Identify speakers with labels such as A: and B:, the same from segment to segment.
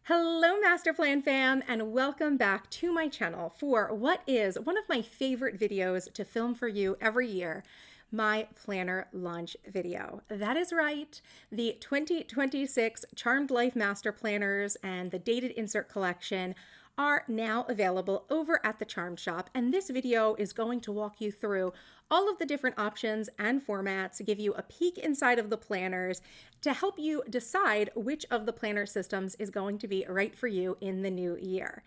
A: Hello Master Plan fam, and welcome back to my channel for what is one of my favorite videos to film for you every year, my planner launch video. That is right, the 2026 Charmed Life Master Planners and the Dated Insert Collection are now available over at the Charmed Shop, and this video is going to walk you through all of the different options and formats, give you a peek inside of the planners to help you decide which of the planner systems is going to be right for you in the new year.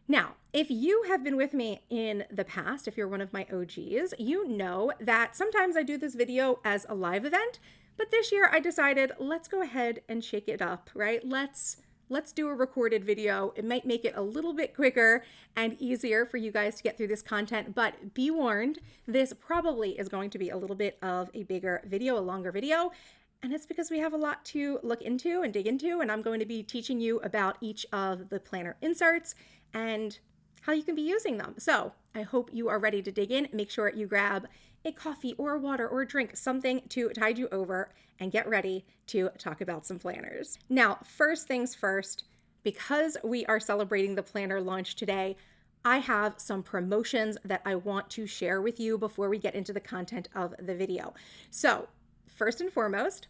A: Now, if you have been with me in the past, if you're one of my OGs, you know that sometimes I do this video as a live event, but this year I decided let's go ahead and shake it up, right? Let's do a recorded video. It might make it a little bit quicker and easier for you guys to get through this content, but be warned, this probably is going to be a little bit of a bigger video, a longer video, and it's because we have a lot to look into and dig into, and I'm going to be teaching you about each of the planner inserts and how you can be using them. So I hope you are ready to dig in. Make sure you grab a coffee or a water or a drink, something to tide you over, and get ready to talk about some planners. Now, first things first, because we are celebrating the planner launch today, I have some promotions that I want to share with you before we get into the content of the video. So first and foremost,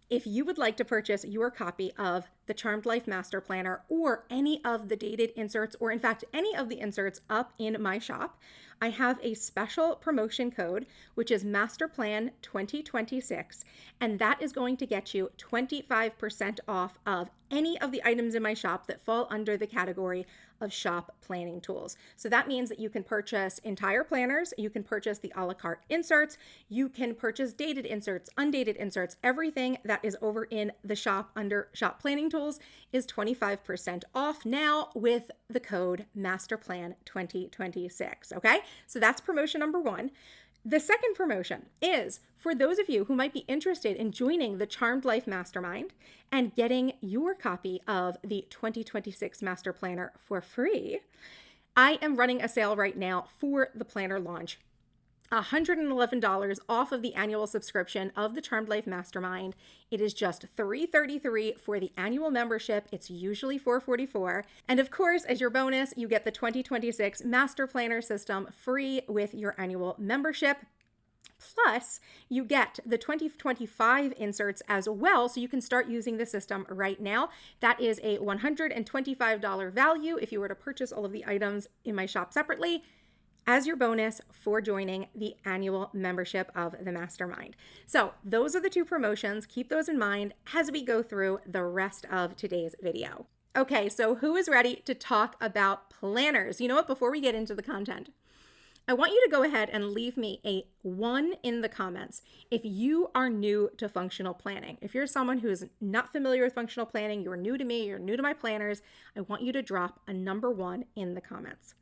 A: if you would like to purchase your copy of the Charmed Life Master Planner or any of the dated inserts, or in fact, any of the inserts up in my shop, I have a special promotion code, which is MasterPlan 2026, and that is going to get you 25% off of any of the items in my shop that fall under the category of shop planning tools. So that means that you can purchase entire planners, you can purchase the a la carte inserts, you can purchase dated inserts, undated inserts, everything that is over in the shop under shop planning tools is 25% off now with the code MasterPlan 2026, okay? So that's promotion number one. The second promotion is for those of you who might be interested in joining the Charmed Life Mastermind and getting your copy of the 2026 Master Planner for free. I am running a sale right now for the planner launch. $111 off of the annual subscription of the Charmed Life Mastermind. It is just $333 for the annual membership. It's usually $444. And of course, as your bonus, you get the 2026 Master Planner System free with your annual membership. Plus, you get the 2025 inserts as well, so you can start using the system right now. That is a $125 value if you were to purchase all of the items in my shop separately, as your bonus for joining the annual membership of the Mastermind. So those are the two promotions. Keep those in mind as we go through the rest of today's video. Okay, so who is ready to talk about planners? You know what, before we get into the content, I want you to go ahead and leave me a 1 in the comments if you are new to functional planning. If you're someone who is not familiar with functional planning, you're new to me, you're new to my planners, I want you to drop a number 1 in the comments.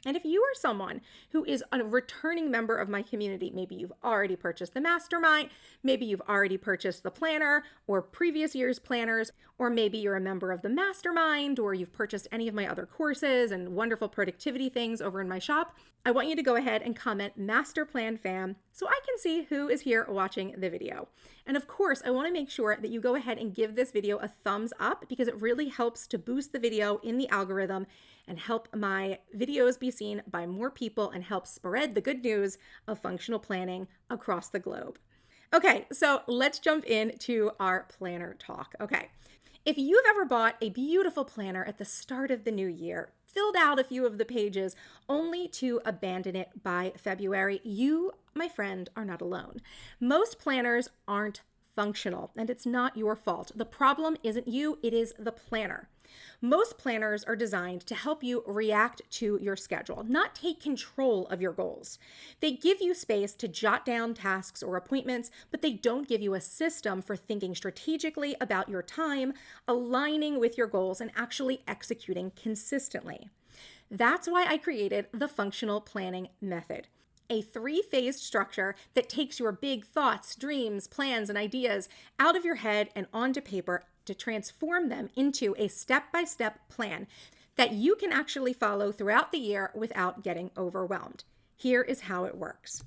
A: And if you are someone who is a returning member of my community, maybe you've already purchased the Mastermind, maybe you've already purchased the planner or previous year's planners, or maybe you're a member of the Mastermind, or you've purchased any of my other courses and wonderful productivity things over in my shop, I want you to go ahead and comment Master Plan Fam so I can see who is here watching the video. And of course, I want to make sure that you go ahead and give this video a thumbs up because it really helps to boost the video in the algorithm and help my videos be seen by more people and help spread the good news of functional planning across the globe. Okay, so let's jump into our planner talk. Okay, if you've ever bought a beautiful planner at the start of the new year, filled out a few of the pages only to abandon it by February, you, my friend, are not alone. Most planners aren't functional, and it's not your fault. The problem isn't you, it is the planner. Most planners are designed to help you react to your schedule, not take control of your goals. They give you space to jot down tasks or appointments, but they don't give you a system for thinking strategically about your time, aligning with your goals, and actually executing consistently. That's why I created the functional planning method, a 3-phased structure that takes your big thoughts, dreams, plans, and ideas out of your head and onto paper to transform them into a step-by-step plan that you can actually follow throughout the year without getting overwhelmed. Here is how it works.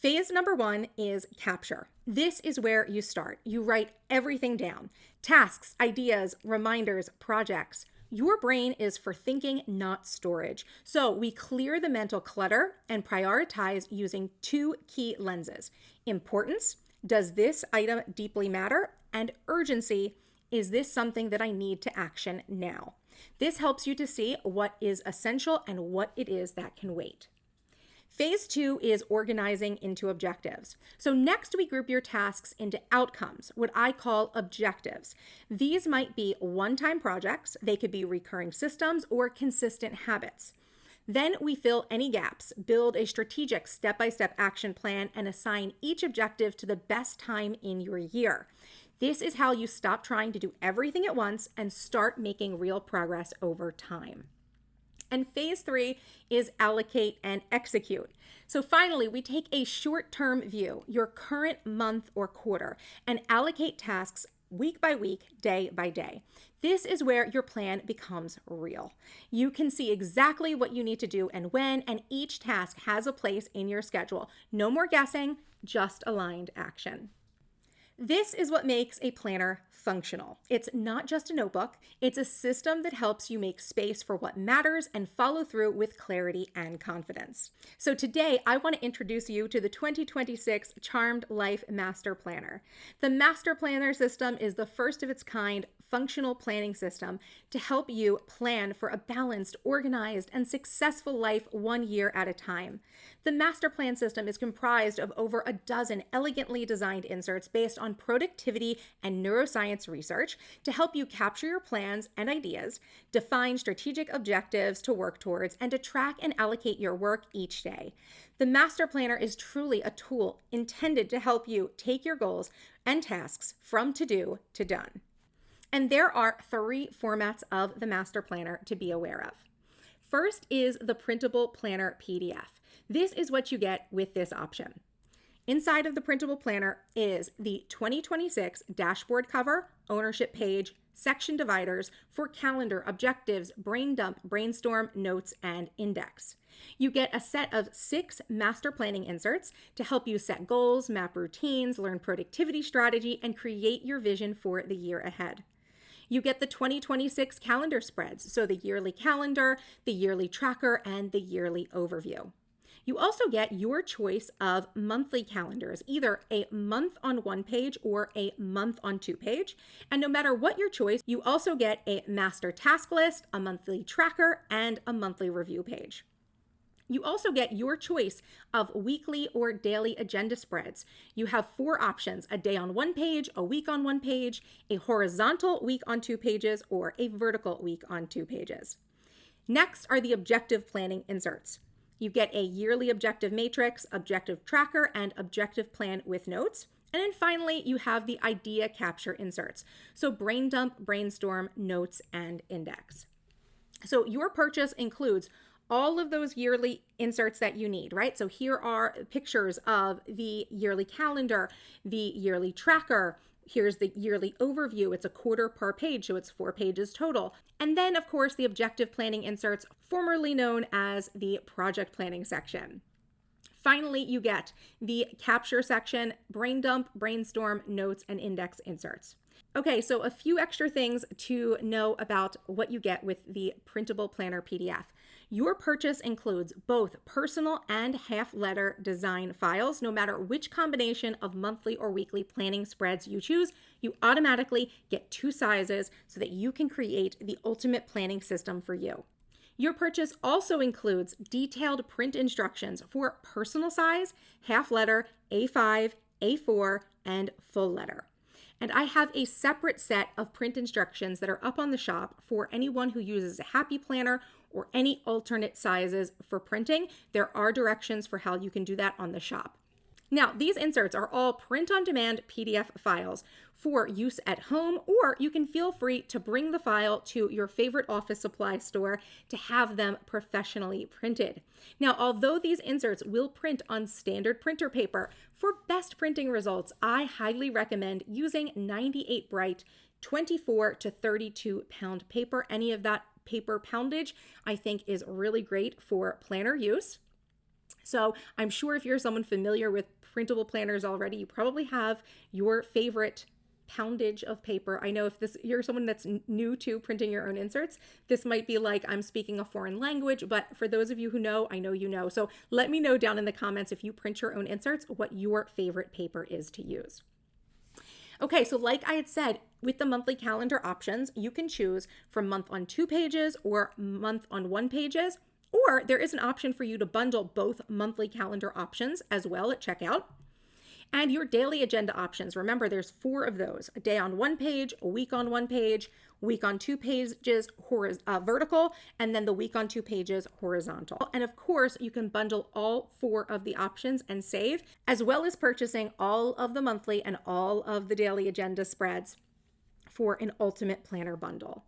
A: Phase number 1 is capture. This is where you start. You write everything down: tasks, ideas, reminders, projects. Your brain is for thinking, not storage. So we clear the mental clutter and prioritize using 2 key lenses: importance, does this item deeply matter? And urgency, is this something that I need to action now? This helps you to see what is essential and what it is that can wait. Phase 2 is organizing into objectives. So next we group your tasks into outcomes, what I call objectives. These might be one-time projects, they could be recurring systems or consistent habits. Then we fill any gaps, build a strategic step-by-step action plan, and assign each objective to the best time in your year. This is how you stop trying to do everything at once and start making real progress over time. And phase 3 is allocate and execute. So finally, we take a short-term view, your current month or quarter, and allocate tasks week by week, day by day. This is where your plan becomes real. You can see exactly what you need to do and when, and each task has a place in your schedule. No more guessing, just aligned action. This is what makes a planner functional. It's not just a notebook, it's a system that helps you make space for what matters and follow through with clarity and confidence. So today, I want to introduce you to the 2026 Charmed Life Master Planner. The Master Planner system is the first of its kind functional planning system to help you plan for a balanced, organized, and successful life 1 year at a time. The Master Plan system is comprised of over a dozen elegantly designed inserts based on productivity and neuroscience research to help you capture your plans and ideas, define strategic objectives to work towards, and to track and allocate your work each day. The Master Planner is truly a tool intended to help you take your goals and tasks from to-do to done. And there are 3 formats of the Master Planner to be aware of. First is the Printable Planner PDF. This is what you get with this option. Inside of the Printable Planner is the 2026 dashboard cover, ownership page, section dividers for calendar, objectives, brain dump, brainstorm, notes, and index. You get a set of 6 master planning inserts to help you set goals, map routines, learn productivity strategy, and create your vision for the year ahead. You get the 2026 calendar spreads, so the yearly calendar, the yearly tracker, and the yearly overview. You also get your choice of monthly calendars, either a month on 1 page or a month on 2 page. And no matter what your choice, you also get a master task list, a monthly tracker, and a monthly review page. You also get your choice of weekly or daily agenda spreads. You have 4 options: a day on 1 page, a week on 1 page, a horizontal week on 2 pages, or a vertical week on 2 pages. Next are the objective planning inserts. You get a yearly objective matrix, objective tracker, and objective plan with notes. And then finally, you have the idea capture inserts. So brain dump, brainstorm, notes, and index. So your purchase includes all of those yearly inserts that you need, right? So here are pictures of the yearly calendar, the yearly tracker. Here's the yearly overview. It's a quarter per page, so it's 4 pages total. And then, of course, the objective planning inserts, formerly known as the project planning section. Finally, you get the capture section, brain dump, brainstorm, notes, and index inserts. Okay, so a few extra things to know about what you get with the Printable Planner PDF. Your purchase includes both personal and half-letter design files. No matter which combination of monthly or weekly planning spreads you choose, you automatically get 2 sizes so that you can create the ultimate planning system for you. Your purchase also includes detailed print instructions for personal size, half-letter, A5, A4, and full letter. And I have a separate set of print instructions that are up on the shop for anyone who uses a Happy Planner or any alternate sizes for printing. There are directions for how you can do that on the shop. Now, these inserts are all print-on-demand PDF files for use at home, or you can feel free to bring the file to your favorite office supply store to have them professionally printed. Now, although these inserts will print on standard printer paper, for best printing results, I highly recommend using 98 Bright 24 to 32 pound paper. Any of that paper poundage, I think, is really great for planner use. So I'm sure if you're someone familiar with printable planners already. You probably have your favorite poundage of paper. I know if you're someone that's new to printing your own inserts, this might be like I'm speaking a foreign language, but for those of you who know, I know you know. So let me know down in the comments if you print your own inserts, what your favorite paper is to use. Okay, so like I had said, with the monthly calendar options, you can choose from month on 2 pages or month on 1 pages, or there is an option for you to bundle both monthly calendar options as well at checkout. And your daily agenda options, remember there's 4 of those: a day on 1 page, a week on 1 page, week on 2 pages vertical, and then the week on 2 pages horizontal. And of course, you can bundle all 4 of the options and save, as well as purchasing all of the monthly and all of the daily agenda spreads for an ultimate planner bundle.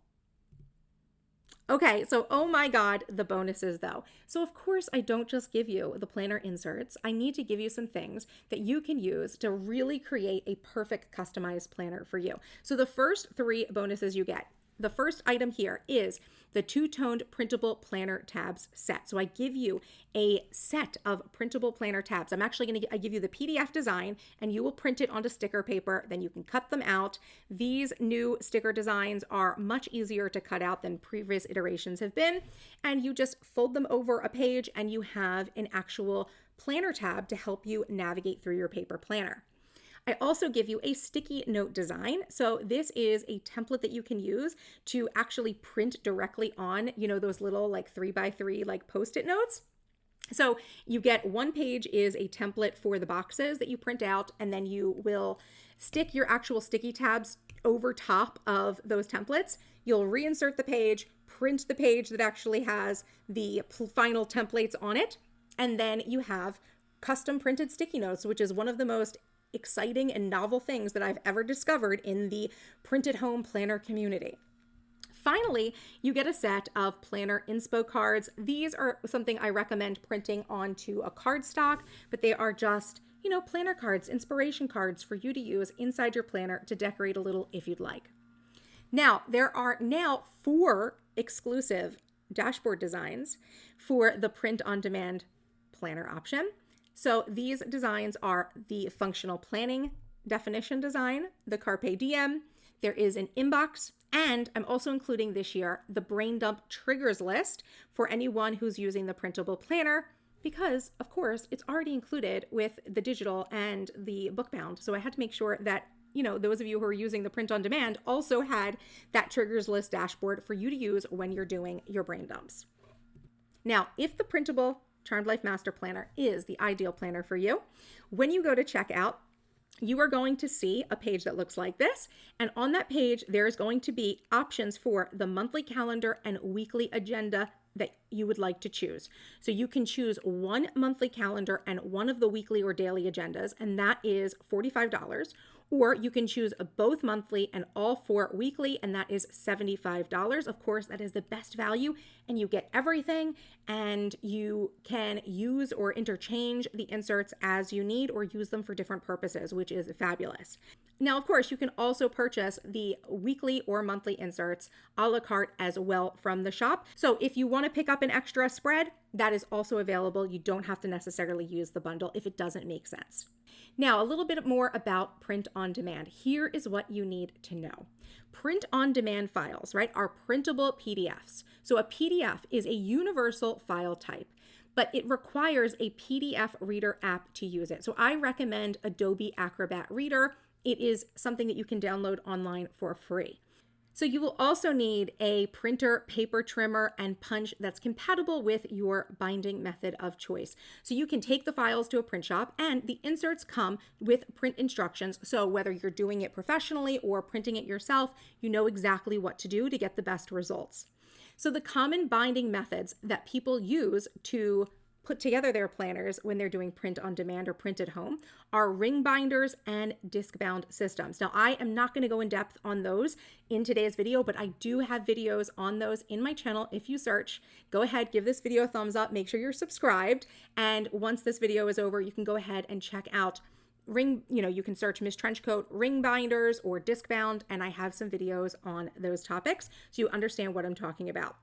A: Okay, so oh my God, the bonuses though. So of course I don't just give you the planner inserts. I need to give you some things that you can use to really create a perfect customized planner for you. So the first 3 bonuses you get. The first item here is the 2-toned printable planner tabs set. So I give you a set of printable planner tabs. I'm actually going to give you the PDF design, and you will print it onto sticker paper. Then you can cut them out. These new sticker designs are much easier to cut out than previous iterations have been. And you just fold them over a page and you have an actual planner tab to help you navigate through your paper planner. I also give you a sticky note design. So this is a template that you can use to actually print directly on, those little like 3x3 like Post-it notes. So you get 1 page is a template for the boxes that you print out, and then you will stick your actual sticky tabs over top of those templates. You'll reinsert the page, print the page that actually has the final templates on it, and then you have custom printed sticky notes, which is one of the most exciting and novel things that I've ever discovered in the printed home planner community. Finally, you get a set of planner inspo cards. These are something I recommend printing onto a cardstock, but they are just, planner cards, inspiration cards for you to use inside your planner to decorate a little if you'd like. Now, there are now 4 exclusive dashboard designs for the print on demand planner option. So these designs are the functional planning definition design, the Carpe Diem, there is an inbox, and I'm also including this year the brain dump triggers list for anyone who's using the printable planner, because of course it's already included with the digital and the bookbound. So I had to make sure that those of you who are using the print on demand also had that triggers list dashboard for you to use when you're doing your brain dumps. Now, if the printable Charmed Life Master Planner is the ideal planner for you, when you go to checkout, you are going to see a page that looks like this. And on that page, there's going to be options for the monthly calendar and weekly agenda that you would like to choose. So you can choose 1 monthly calendar and 1 of the weekly or daily agendas, and that is $45. Or you can choose both monthly and all 4 weekly, and that is $75. Of course, that is the best value, and you get everything, and you can use or interchange the inserts as you need or use them for different purposes, which is fabulous. Now, of course, you can also purchase the weekly or monthly inserts a la carte as well from the shop. So if you want to pick up an extra spread, that is also available. You don't have to necessarily use the bundle if it doesn't make sense. Now, a little bit more about print on demand. Here is what you need to know. Print on demand files, right, are printable PDFs. So a PDF is a universal file type, but it requires a PDF reader app to use it. So I recommend Adobe Acrobat Reader. It is something that you can download online for free. So you will also need a printer, paper trimmer, and punch that's compatible with your binding method of choice. So you can take the files to a print shop, and the inserts come with print instructions. So whether you're doing it professionally or printing it yourself, you know exactly what to do to get the best results. So the common binding methods that people use to put together their planners when they're doing print on demand or print at home are ring binders and disc bound systems. Now, I am not going to go in depth on those in today's video, but I do have videos on those in my channel. If you search, go ahead, give this video a thumbs up, make sure you're subscribed. And once this video is over, you can go ahead and check out you can search MissTrenchcoat ring binders or disc bound, and I have some videos on those topics so you understand what I'm talking about.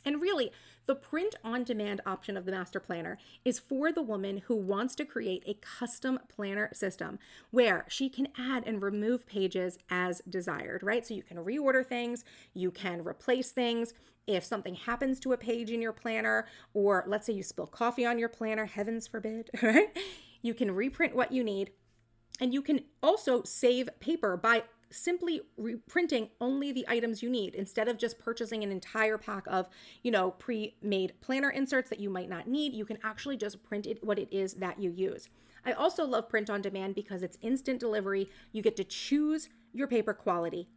A: And really, the print on demand option of the master planner is for the woman who wants to create a custom planner system where she can add and remove pages as desired, right? So you can reorder things, you can replace things. If something happens to a page in your planner, or let's say you spill coffee on your planner, heavens forbid, right? You can reprint what you need. And you can also save paper by simply reprinting only the items you need instead of just purchasing an entire pack of, pre-made planner inserts that you might not need. You can actually just print it what it is that you use. I also love print on demand because it's instant delivery. You get to choose your paper quality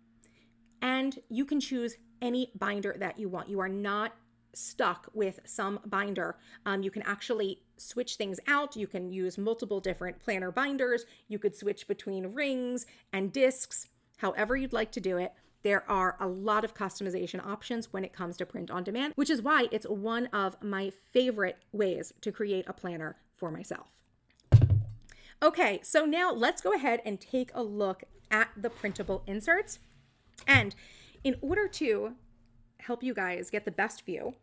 A: and you can choose any binder that you want. You are not stuck with some binder. You can actually switch things out. You can use multiple different planner binders. You could switch between rings and discs, however you'd like to do it. There are a lot of customization options when it comes to print on demand, which is why it's one of my favorite ways to create a planner for myself. Okay, so now let's go ahead and take a look at the printable inserts. And in order to help you guys get the best view,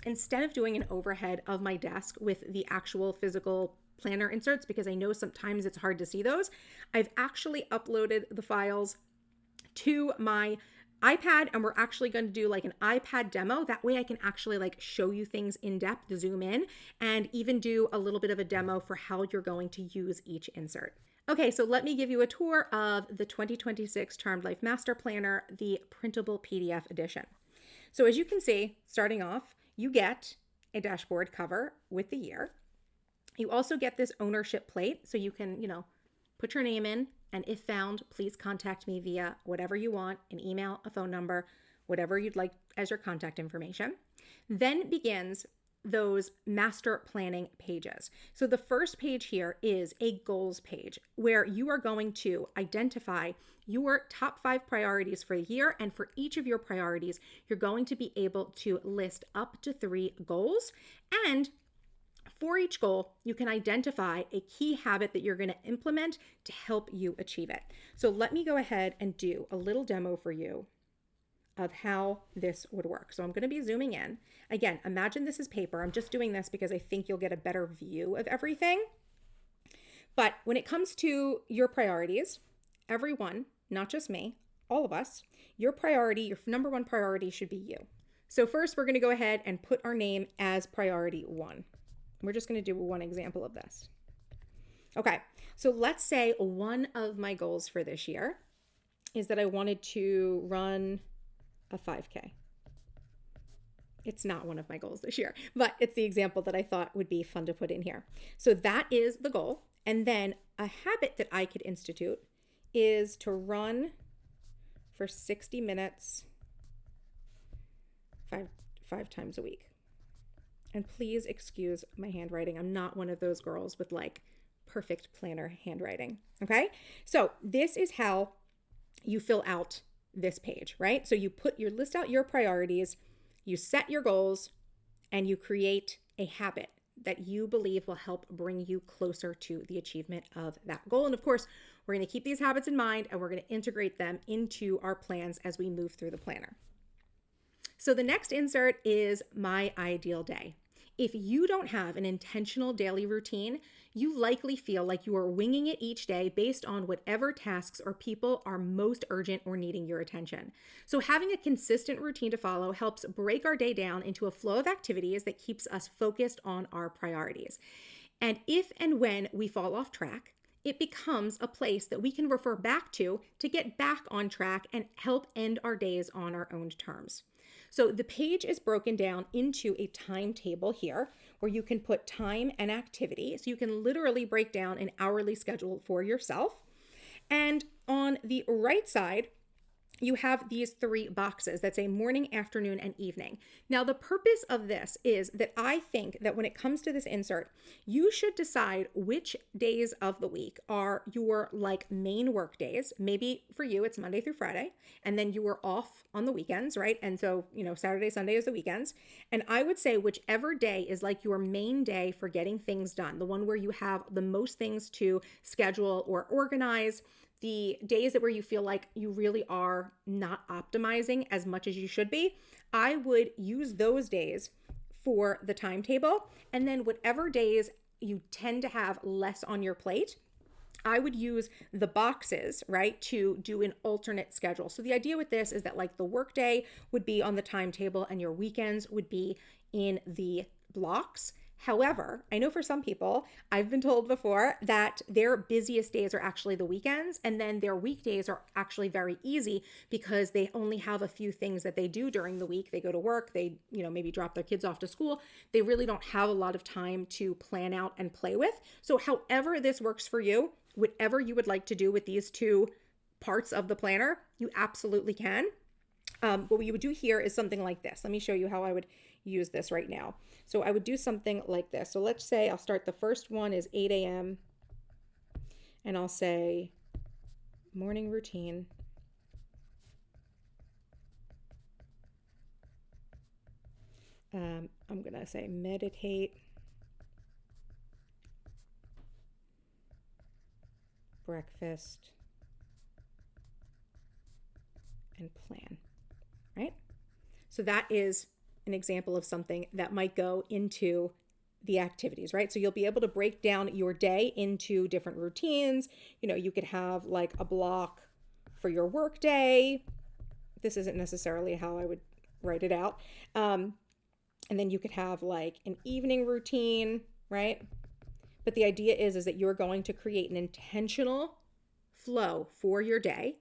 A: instead of doing an overhead of my desk with the actual physical planner inserts, because I know sometimes it's hard to see those, I've actually uploaded the files to my iPad, and we're actually going to do like an iPad demo. That way I can actually like show you things in depth, zoom in, and even do a little bit of a demo for how you're going to use each insert. Okay, so let me give you a tour of the 2026 Charmed Life Master Planner, the printable PDF edition. So as you can see, starting off, you get a dashboard cover with the year. You also get this ownership plate, so you can, put your name in, and if found, please contact me via whatever you want, an email, a phone number, whatever you'd like as your contact information. Then begins those master planning pages. So the first page here is a goals page where you are going to identify your top 5 priorities for the year. And for each of your priorities, you're going to be able to list up to 3 goals. And for each goal, you can identify a key habit that you're going to implement to help you achieve it. So let me go ahead and do a little demo for you of how this would work. So I'm going to be zooming in. Again, imagine this is paper. I'm just doing this because I think you'll get a better view of everything. But when it comes to your priorities, everyone, not just me, all of us, your priority, your number 1 priority should be you. So first we're going to go ahead and put our name as priority 1. We're just going to do one example of this. Okay, so let's say one of my goals for this year is that I wanted to run a 5K. It's not one of my goals this year, but it's the example that I thought would be fun to put in here. So that is the goal. And then a habit that I could institute is to run for 60 minutes five times a week. And please excuse my handwriting. I'm not one of those girls with like perfect planner handwriting. Okay. So this is how you fill out this page, right? So you list out your priorities, you set your goals, and you create a habit that you believe will help bring you closer to the achievement of that goal. And of course, we're going to keep these habits in mind and we're going to integrate them into our plans as we move through the planner. So the next insert is my ideal day. If you don't have an intentional daily routine, you likely feel like you are winging it each day based on whatever tasks or people are most urgent or needing your attention. So having a consistent routine to follow helps break our day down into a flow of activities that keeps us focused on our priorities. And if and when we fall off track, it becomes a place that we can refer back to get back on track and help end our days on our own terms. So the page is broken down into a timetable here where you can put time and activity. So you can literally break down an hourly schedule for yourself. And on the right side, you have these 3 boxes that say morning, afternoon, and evening. Now, the purpose of this is that I think that when it comes to this insert, you should decide which days of the week are your like main work days. Maybe for you, it's Monday through Friday, and then you are off on the weekends, right? And so, Saturday, Sunday is the weekends. And I would say whichever day is like your main day for getting things done, the one where you have the most things to schedule or organize, the days that where you feel like you really are not optimizing as much as you should be, I would use those days for the timetable. And then whatever days you tend to have less on your plate, I would use the boxes, right, to do an alternate schedule. So the idea with this is that like the workday would be on the timetable and your weekends would be in the blocks. However, I know for some people, I've been told before that their busiest days are actually the weekends, and then their weekdays are actually very easy because they only have a few things that they do during the week. They go to work, they, maybe drop their kids off to school. They really don't have a lot of time to plan out and play with. So however this works for you, whatever you would like to do with these two parts of the planner, you absolutely can. What we would do here is something like this. Let me show you how I would use this right now. So I would do something like this. So let's say I'll start, the first one is 8 a.m. and I'll say morning routine. I'm going to say meditate, breakfast, and plan, right? So that is an example of something that might go into the activities, right? So you'll be able to break down your day into different routines. You could have like a block for your work day. This isn't necessarily how I would write it out. And then you could have like an evening routine, right? But the idea is that you're going to create an intentional flow for your day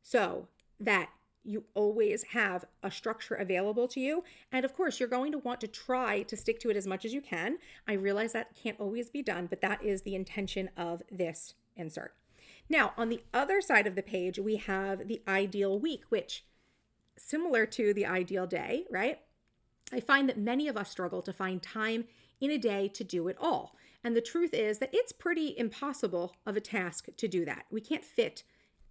A: so that you always have a structure available to you. And of course, you're going to want to try to stick to it as much as you can. I realize that can't always be done, but that is the intention of this insert. Now, on the other side of the page, we have the ideal week, which similar to the ideal day, right? I find that many of us struggle to find time in a day to do it all. And the truth is that it's pretty impossible of a task to do that. We can't fit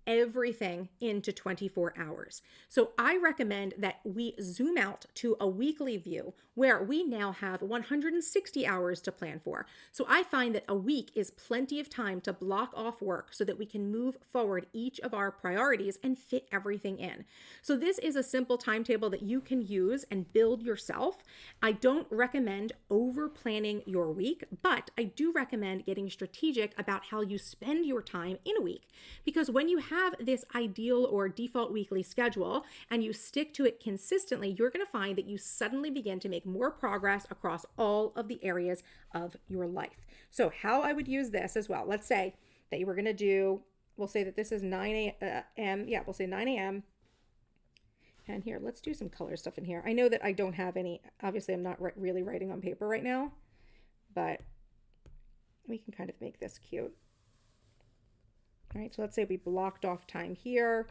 A: everything into 24 hours. So I recommend that we zoom out to a weekly view where we now have 160 hours to plan for. So I find that a week is plenty of time to block off work so that we can move forward each of our priorities and fit everything in. So this is a simple timetable that you can use and build yourself. I don't recommend over planning your week, but I do recommend getting strategic about how you spend your time in a week, because when you have this ideal or default weekly schedule and you stick to it consistently, you're going to find that you suddenly begin to make more progress across all of the areas of your life. So how I would use this as well, let's say that you were going to do, we'll say that this is 9 a.m. Yeah, we'll say 9 a.m. And here, let's do some color stuff in here. I know that I don't have any, obviously I'm not really writing on paper right now, but we can kind of make this cute. All right, so let's say we blocked off time here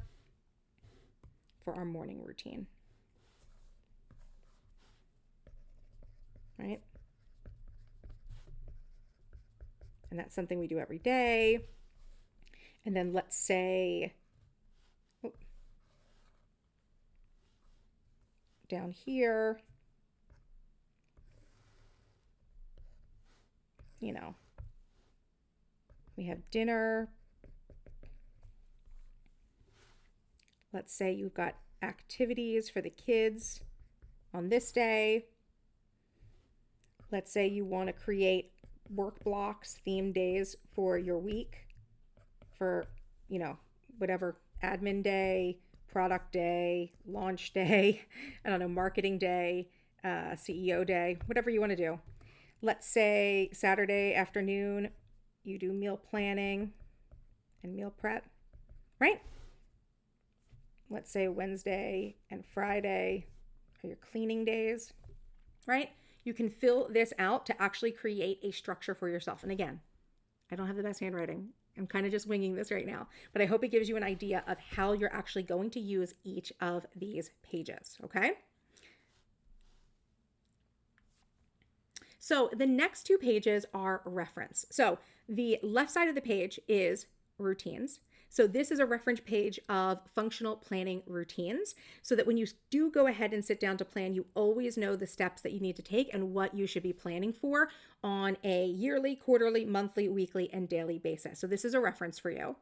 A: for our morning routine. Right? And that's something we do every day. And then let's say, down here, we have dinner. Let's say you've got activities for the kids on this day. Let's say you want to create work blocks, theme days for your week for, whatever, admin day, product day, launch day, I don't know, marketing day, CEO day, whatever you want to do. Let's say Saturday afternoon, you do meal planning and meal prep, right? Let's say Wednesday and Friday are your cleaning days, right? You can fill this out to actually create a structure for yourself. And again, I don't have the best handwriting. I'm kind of just winging this right now, but I hope it gives you an idea of how you're actually going to use each of these pages, okay? So the next two pages are reference. So the left side of the page is routines. So this is a reference page of functional planning routines so that when you do go ahead and sit down to plan, you always know the steps that you need to take and what you should be planning for on a yearly, quarterly, monthly, weekly, and daily basis. So this is a reference for you.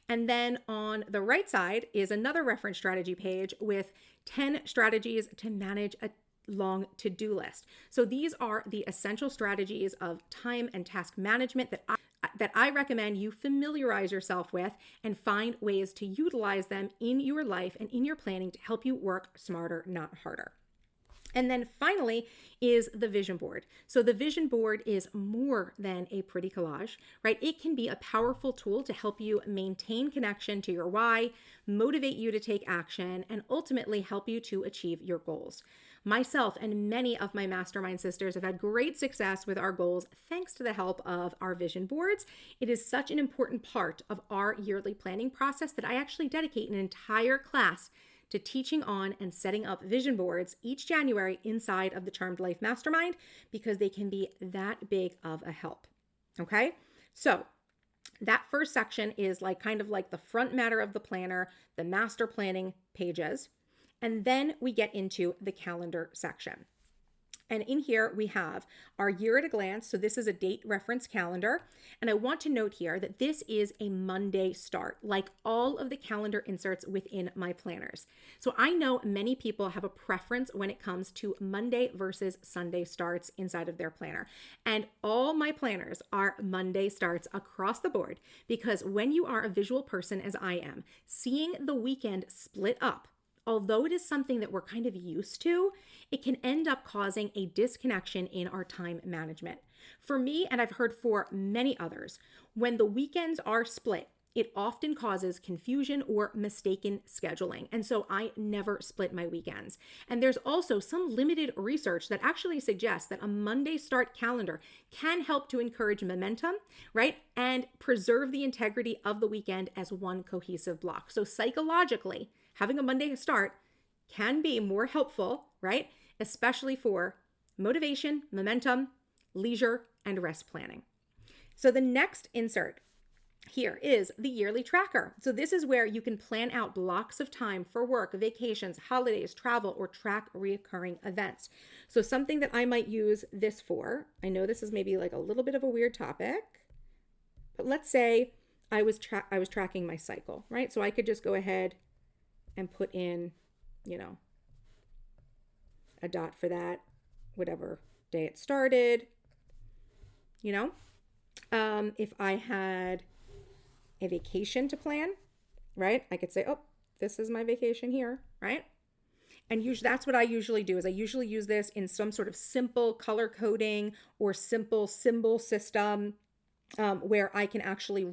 A: And then on the right side is another reference strategy page with 10 strategies to manage a long to-do list. So these are the essential strategies of time and task management that I recommend you familiarize yourself with and find ways to utilize them in your life and in your planning to help you work smarter, not harder. And then finally is the vision board. So the vision board is more than a pretty collage, right? It can be a powerful tool to help you maintain connection to your why, motivate you to take action, and ultimately help you to achieve your goals. Myself and many of my mastermind sisters have had great success with our goals thanks to the help of our vision boards. It is such an important part of our yearly planning process that I actually dedicate an entire class to teaching on and setting up vision boards each January inside of the Charmed Life Mastermind because they can be that big of a help. Okay, so that first section is kind of like the front matter of the planner, the master planning pages. And then we get into the calendar section. And in here we have our year at a glance. So this is a date reference calendar. And I want to note here that this is a Monday start, like all of the calendar inserts within my planners. So I know many people have a preference when it comes to Monday versus Sunday starts inside of their planner. And all my planners are Monday starts across the board because when you are a visual person, as I am, seeing the weekend split up, although it is something that we're kind of used to, it can end up causing a disconnection in our time management. For me, and I've heard for many others, when the weekends are split, it often causes confusion or mistaken scheduling. And so I never split my weekends. And there's also some limited research that actually suggests that a Monday start calendar can help to encourage momentum, right? And preserve the integrity of the weekend as one cohesive block. So psychologically, having a Monday start can be more helpful, right? Especially for motivation, momentum, leisure, and rest planning. So the next insert here is the yearly tracker. So this is where you can plan out blocks of time for work, vacations, holidays, travel, or track recurring events. So something that I might use this for, I know this is maybe like a little bit of a weird topic, but let's say I was tracking my cycle, right? So I could just go ahead and put in, a dot for that, whatever day it started, if I had a vacation to plan, right? I could say, oh, this is my vacation here, right? And usually that's what I usually do is I usually use this in some sort of simple color coding or simple symbol system where I can actually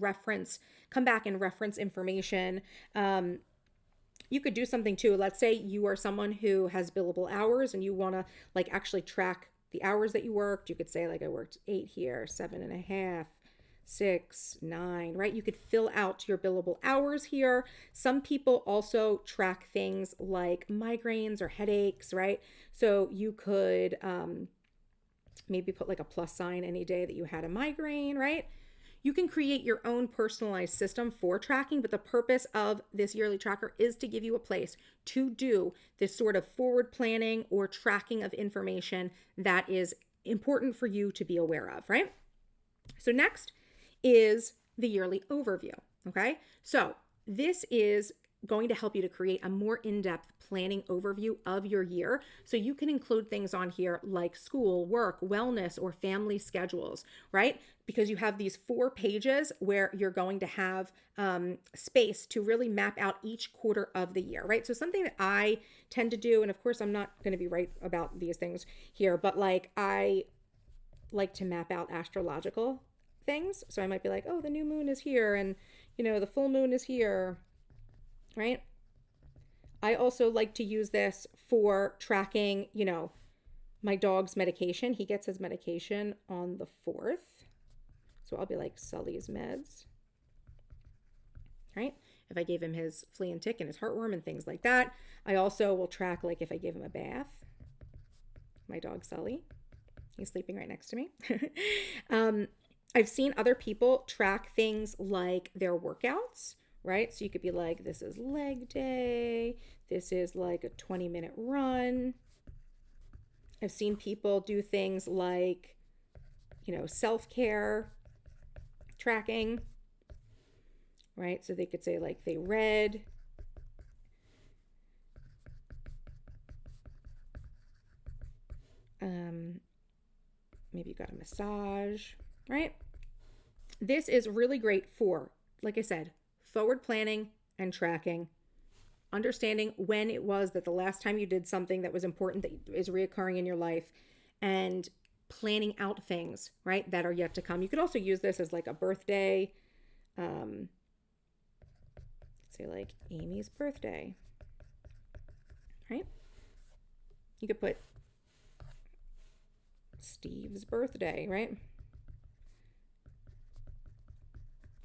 A: come back and reference information. You could do something too. Let's say you are someone who has billable hours and you want to actually track the hours that you worked. You could say I worked 8 here, 7.5, 6, 9, right? You could fill out your billable hours here. Some people also track things like migraines or headaches, right? So you could maybe put a plus sign any day that you had a migraine, right? You can create your own personalized system for tracking, but the purpose of this yearly tracker is to give you a place to do this sort of forward planning or tracking of information that is important for you to be aware of, right? So next is the yearly overview, okay? So this is going to help you to create a more in-depth planning overview of your year. So you can include things on here like school, work, wellness, or family schedules, right? Because you have these 4 pages where you're going to have space to really map out each quarter of the year, right? So something that I tend to do, and of course I'm not going to be right about these things here, but I like to map out astrological things. So I might be like, oh, the new moon is here and, the full moon is here, right? I also like to use this for tracking, my dog's medication. He gets his medication on the 4th. So I'll be like Sully's meds, right? If I gave him his flea and tick and his heartworm and things like that. I also will track if I gave him a bath. My dog Sully, he's sleeping right next to me. I've seen other people track things like their workouts, right? So you could be like, this is leg day. This is a 20-minute run. I've seen people do things like, self-care tracking, right? So they could say like they read maybe you got a massage, right? This is really great for, like I said, forward planning and tracking, understanding when it was that the last time you did something that was important that is reoccurring in your life, and planning out things, right, that are yet to come. You could also use this as like a birthday, say like Amy's birthday, right? You could put Steve's birthday, right?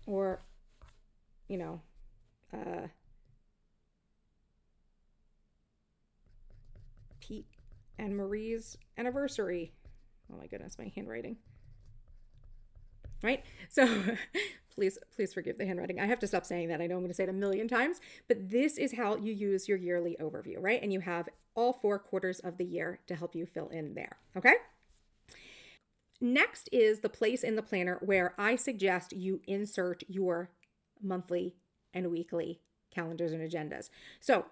A: Or, you know, Pete and Marie's anniversary. Oh my goodness, my handwriting. Right? So please forgive the handwriting. I have to stop saying that. I know I'm going to say it a million times, but this is how you use your yearly overview, right? And you have all 4 quarters of the year to help you fill in there. Okay? Next is the place in the planner where I suggest you insert your monthly and weekly calendars and agendas. So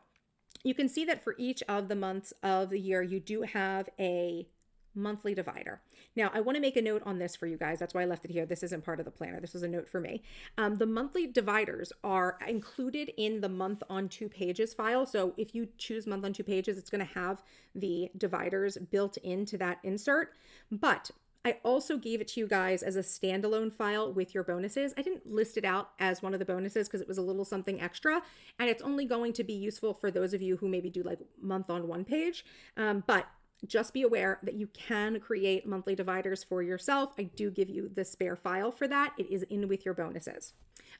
A: you can see that for each of the months of the year, you do have a monthly divider. Now, I want to make a note on this for you guys. That's why I left it here. This isn't part of the planner. This was a note for me. The monthly dividers are included in the month on 2 pages file. So if you choose month on 2 pages, it's going to have the dividers built into that insert. But I also gave it to you guys as a standalone file with your bonuses. I didn't list it out as one of the bonuses because it was a little something extra, and it's only going to be useful for those of you who maybe do like month on 1 page. But just be aware that you can create monthly dividers for yourself. I do give you the spare file for that. It is in with your bonuses.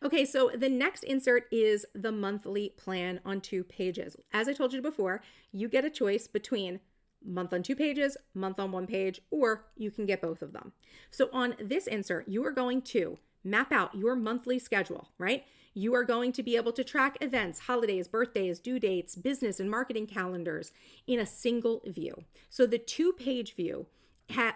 A: Okay, so the next insert is the monthly plan on 2 pages. As I told you before, you get a choice between month on 2 pages, month on 1 page, or you can get both of them. So on this insert, you are going to map out your monthly schedule, right? You are going to be able to track events, holidays, birthdays, due dates, business and marketing calendars in a single view. So the 2-page view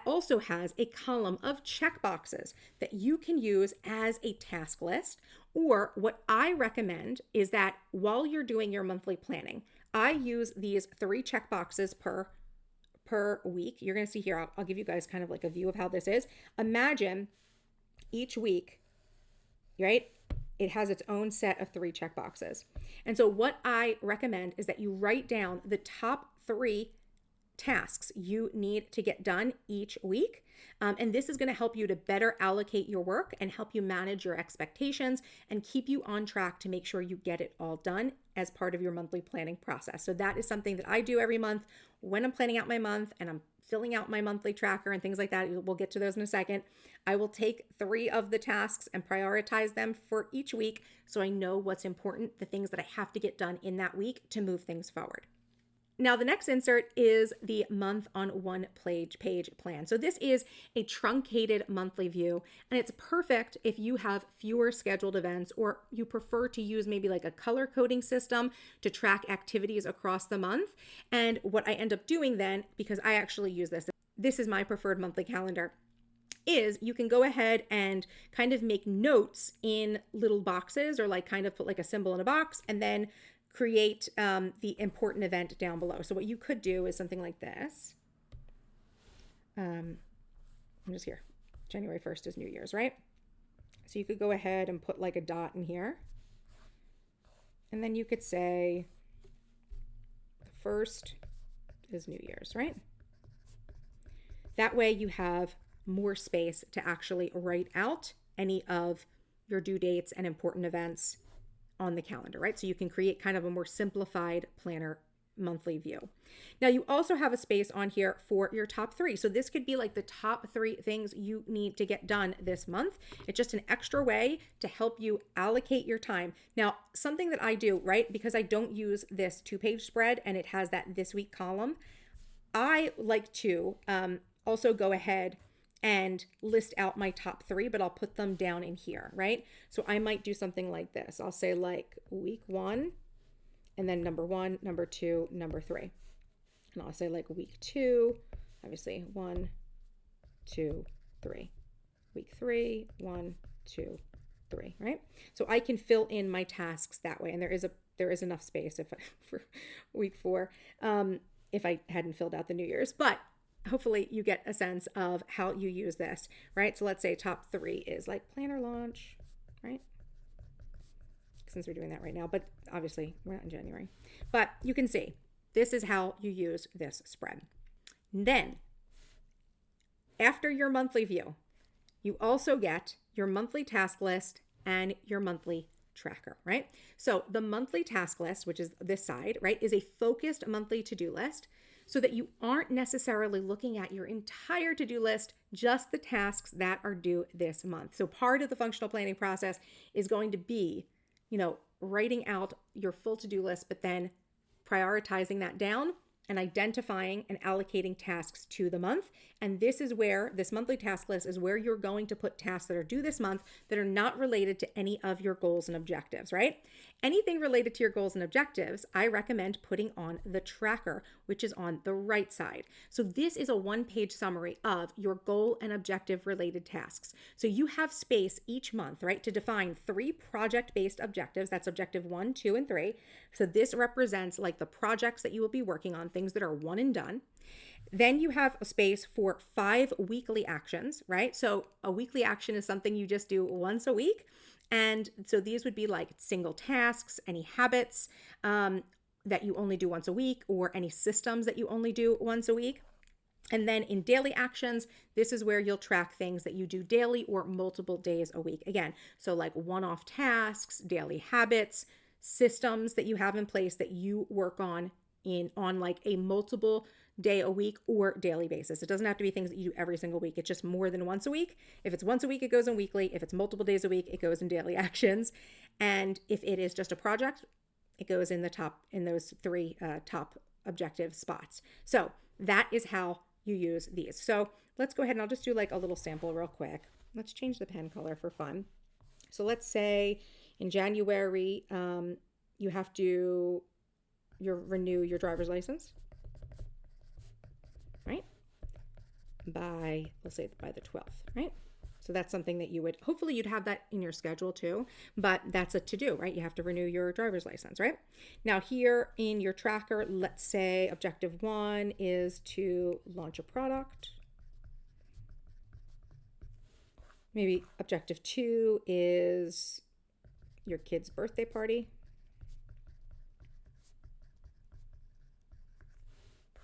A: also has a column of checkboxes that you can use as a task list. Or what I recommend is that while you're doing your monthly planning, I use these 3 checkboxes per week. You're going to see here, I'll give you guys kind of like a view of how this is. Imagine each week, right? It has its own set of 3 checkboxes. And so what I recommend is that you write down the top 3 tasks you need to get done each week. And this is going to help you to better allocate your work and help you manage your expectations and keep you on track to make sure you get it all done as part of your monthly planning process. So that is something that I do every month when I'm planning out my month and I'm filling out my monthly tracker and things like that. We'll get to those in a second. I will take 3 of the tasks and prioritize them for each week so I know what's important, the things that I have to get done in that week to move things forward. Now, the next insert is the month on 1 page plan. So this is a truncated monthly view, and it's perfect if you have fewer scheduled events or you prefer to use maybe like a color coding system to track activities across the month. And what I end up doing then, because I actually use this is my preferred monthly calendar, is you can go ahead and kind of make notes in little boxes or like kind of put like a symbol in a box and then create the important event down below. So what you could do is something like this. I'm just here. January 1st is New Year's, right? So you could go ahead and put like a dot in here. And then you could say the 1st is New Year's, right? That way you have more space to actually write out any of your due dates and important events on the calendar, right? So you can create kind of a more simplified planner monthly view. Now you also have a space on here for your top 3. So this could be like the top 3 things you need to get done this month. It's just an extra way to help you allocate your time. Now, something that I do, right? Because I don't use this 2-page spread and it has that this week column, I like to also go ahead and list out my top 3, but I'll put them down in here, right? So I might do something like this. I'll say like week 1 and then number 1, number 2, number 3. And I'll say like week 2, obviously 1, 2, 3. Week 3, 1, 2, 3, right? So I can fill in my tasks that way. And there is enough space for week 4, if I hadn't filled out the New Year's. But hopefully you get a sense of how you use this, right? So let's say top 3 is like planner launch, right? Since we're doing that right now, but obviously we're not in January. But you can see this is how you use this spread. Then after your monthly view, you also get your monthly task list and your monthly tracker, right? So the monthly task list, which is this side, right, is a focused monthly to-do list so that you aren't necessarily looking at your entire to-do list, just the tasks that are due this month. So part of the functional planning process is going to be, writing out your full to-do list, but then prioritizing that down and identifying and allocating tasks to the month. And this is where this monthly task list is where you're going to put tasks that are due this month that are not related to any of your goals and objectives, right? Anything related to your goals and objectives, I recommend putting on the tracker, which is on the right side. So this is a 1-page summary of your goal and objective related tasks. So you have space each month, right, to define 3 project-based objectives. That's objective 1, 2, and 3. So this represents like the projects that you will be working on, things that are one and done. Then you have a space for 5 weekly actions, right? So a weekly action is something you just do once a week. And so these would be like single tasks, any habits that you only do once a week, or any systems that you only do once a week. And then in daily actions, this is where you'll track things that you do daily or multiple days a week. Again, so like one-off tasks, daily habits, systems that you have in place that you work on like a multiple day a week or daily basis. It doesn't have to be things that you do every single week. It's just more than once a week. If it's once a week, it goes in weekly. If it's multiple days a week, it goes in daily actions. And if it is just a project, it goes in those 3 top objective spots. So that is how you use these. So let's go ahead and I'll just do like a little sample real quick. Let's change the pen color for fun. So let's say in January, you have to renew your driver's license, right? Let's say by the 12th, right? So that's something that hopefully you'd have that in your schedule too, but that's a to-do, right? You have to renew your driver's license, right? Now here in your tracker, let's say objective 1 is to launch a product. Maybe objective 2 is your kid's birthday party.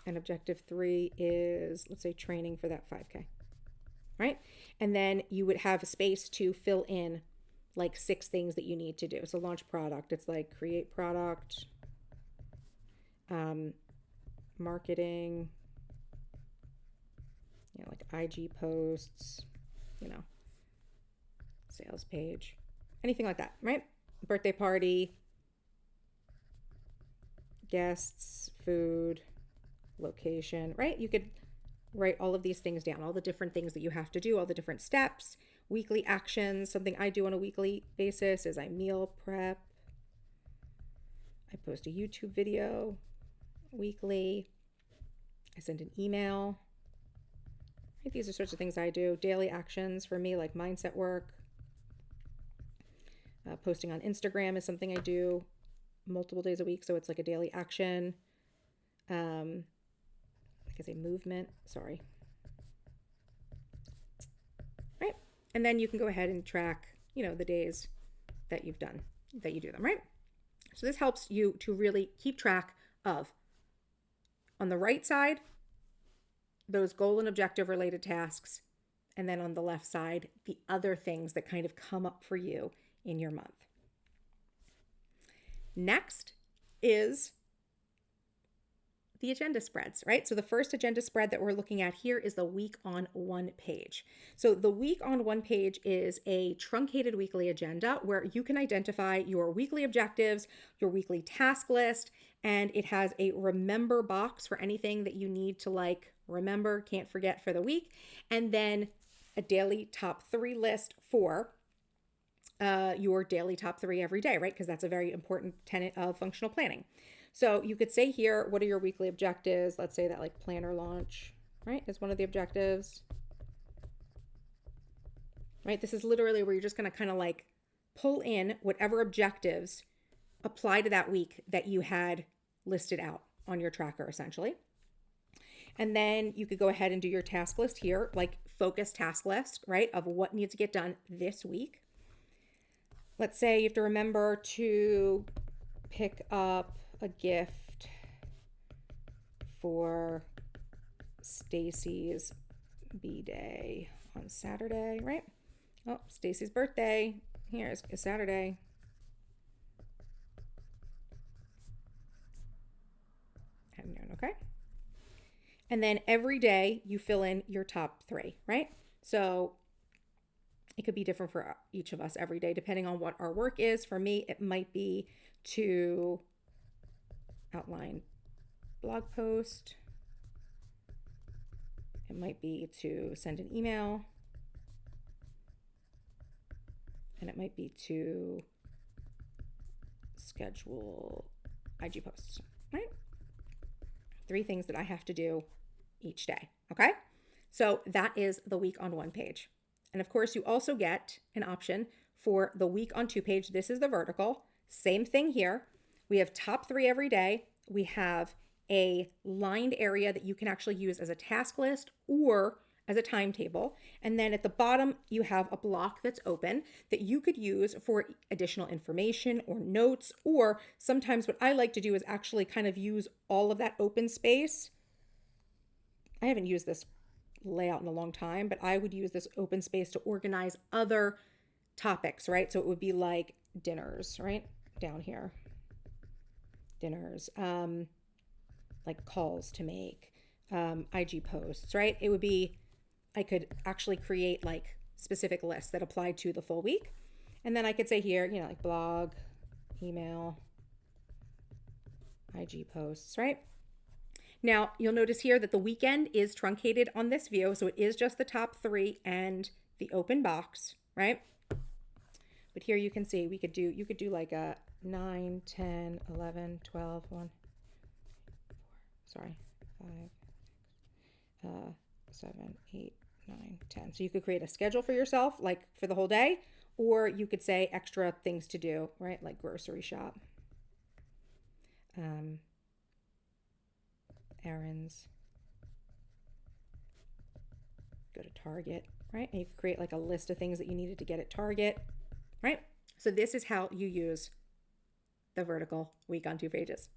A: And objective 3 is, let's say, training for that 5K, right? And then you would have a space to fill in like 6 things that you need to do. So launch product, it's like create product, marketing, like IG posts, sales page, anything like that, right? Birthday party, guests, food, location, right? You could write all of these things down, all the different things that you have to do, all the different steps, weekly actions. Something I do on a weekly basis is I meal prep. I post a YouTube video weekly. I send an email. Right? These are sorts of things I do. Daily actions for me, like mindset work. Posting on Instagram is something I do multiple days a week, so it's like a daily action. Like I say, movement, sorry. Right? And then you can go ahead and track, the days that you do them, right? So this helps you to really keep track of, on the right side, those goal and objective related tasks, and then on the left side, the other things that kind of come up for you in your month. Next is the agenda spreads, right? So the first agenda spread that we're looking at here is the week on 1 page. So the week on 1 page is a truncated weekly agenda where you can identify your weekly objectives, your weekly task list, and it has a remember box for anything that you need to remember, can't forget for the week, and then a daily top 3 list for your daily top 3 every day, right? Because that's a very important tenet of functional planning. So you could say here, what are your weekly objectives? Let's say that planner launch, right, is one of the objectives, right? This is literally where you're just going to kind of pull in whatever objectives apply to that week that you had listed out on your tracker, essentially. And then you could go ahead and do your task list here, like focus task list, right, of what needs to get done this week. Let's say you have to remember to pick up a gift for Stacy's B-Day on Saturday, right? Oh, Stacy's birthday. Here's a Saturday. At noon, okay? And then every day you fill in your top 3, right? So it could be different for each of us every day, depending on what our work is. For me, it might be to outline blog post. It might be to send an email. And it might be to schedule IG posts, right? 3 things that I have to do each day, okay? So that is the week on 1 page. And of course, you also get an option for the week on 2 page. This is the vertical. Same thing here. We have top 3 every day. We have a lined area that you can actually use as a task list or as a timetable. And then at the bottom, you have a block that's open that you could use for additional information or notes, or sometimes what I like to do is actually kind of use all of that open space. I haven't used this layout in a long time, but I would use this open space to organize other topics, right? So it would be like dinners, right? Down here, dinners, like calls to make, IG posts, right? It would be, I could actually create like specific lists that apply to the full week. And then I could say here, you know, like blog, email, IG posts, right? Now you'll notice here that the weekend is truncated on this view. So it is just the top 3 and the open box, right? But here you can see you could do like a 9, 10, 11, 12, 1, 5, 7, 8, 9, 10. So you could create a schedule for yourself, like for the whole day, or you could say extra things to do, right? Like grocery shop, errands, go to Target, right? And you could create like a list of things that you needed to get at Target, right? So this is how you use the vertical week on 2 pages.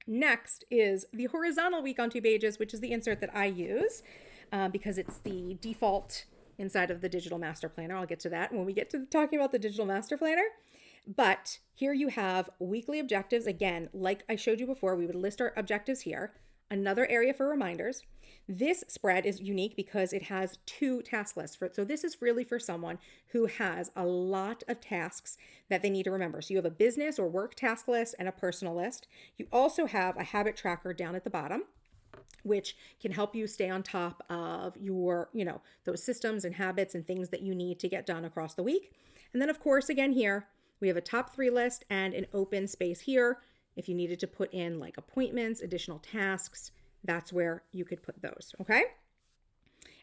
A: Next is the horizontal week on 2 pages, which is the insert that I use because it's the default inside of the Digital Master Planner. I'll get to that when we get to talking about the Digital Master Planner. But here you have weekly objectives. Again, like I showed you before, we would list our objectives here. Another area for reminders. This spread is unique because it has 2 task lists. So this is really for someone who has a lot of tasks that they need to remember. So you have a business or work task list and a personal list. You also have a habit tracker down at the bottom, which can help you stay on top of your, those systems and habits and things that you need to get done across the week. And then of course, again, here we have a top 3 list and an open space here. If you needed to put in like appointments, additional tasks, that's where you could put those, okay?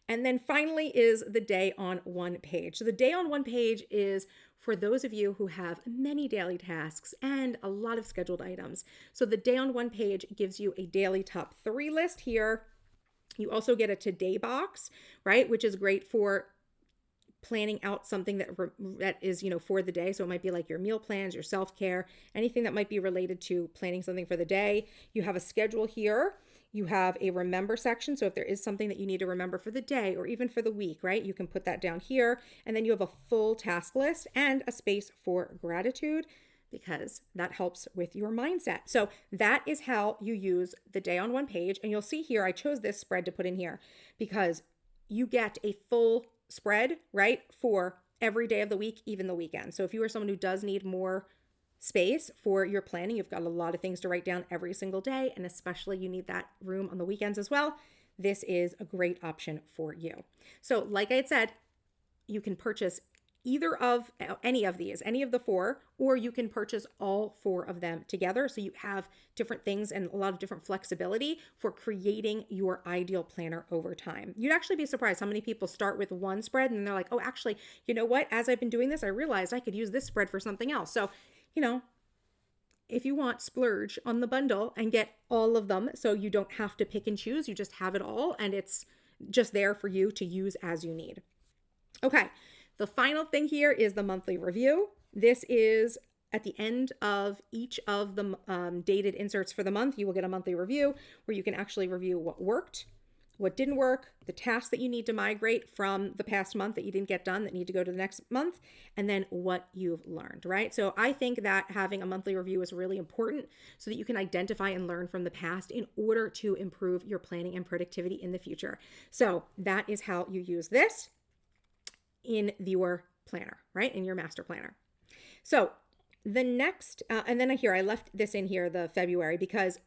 A: And then finally is the day on 1 page. So the day on 1 page is for those of you who have many daily tasks and a lot of scheduled items. So the day on 1 page gives you a daily top 3 list here. You also get a today box, right? Which is great for planning out something that is, for the day. So it might be like your meal plans, your self-care, anything that might be related to planning something for the day. You have a schedule here. You have a remember section. So if there is something that you need to remember for the day or even for the week, right, you can put that down here. And then you have a full task list and a space for gratitude because that helps with your mindset. So that is how you use the day on 1 page. And you'll see here, I chose this spread to put in here because you get a full spread, right, for every day of the week, even the weekend. So if you are someone who does need more space for your planning, you've got a lot of things to write down every single day, and especially you need that room on the weekends as well, this is a great option for you. So like I had said, you can purchase either of any of these, any of the four, or you can purchase all four of them together. So you have different things and a lot of different flexibility for creating your ideal planner over time. You'd actually be surprised how many people start with one spread and they're like, oh, actually, you know what? As I've been doing this, I realized I could use this spread for something else. So, if you want, splurge on the bundle and get all of them so you don't have to pick and choose. You just have it all and it's just there for you to use as you need. Okay. The final thing here is the monthly review. This is at the end of each of the dated inserts for the month. You will get a monthly review where you can actually review what worked, what didn't work, the tasks that you need to migrate from the past month that you didn't get done that need to go to the next month, and then what you've learned, right? So I think that having a monthly review is really important so that you can identify and learn from the past in order to improve your planning and productivity in the future. So that is how you use this in your planner, right? In your master planner. So the next, and then here, I left this in here, the February, because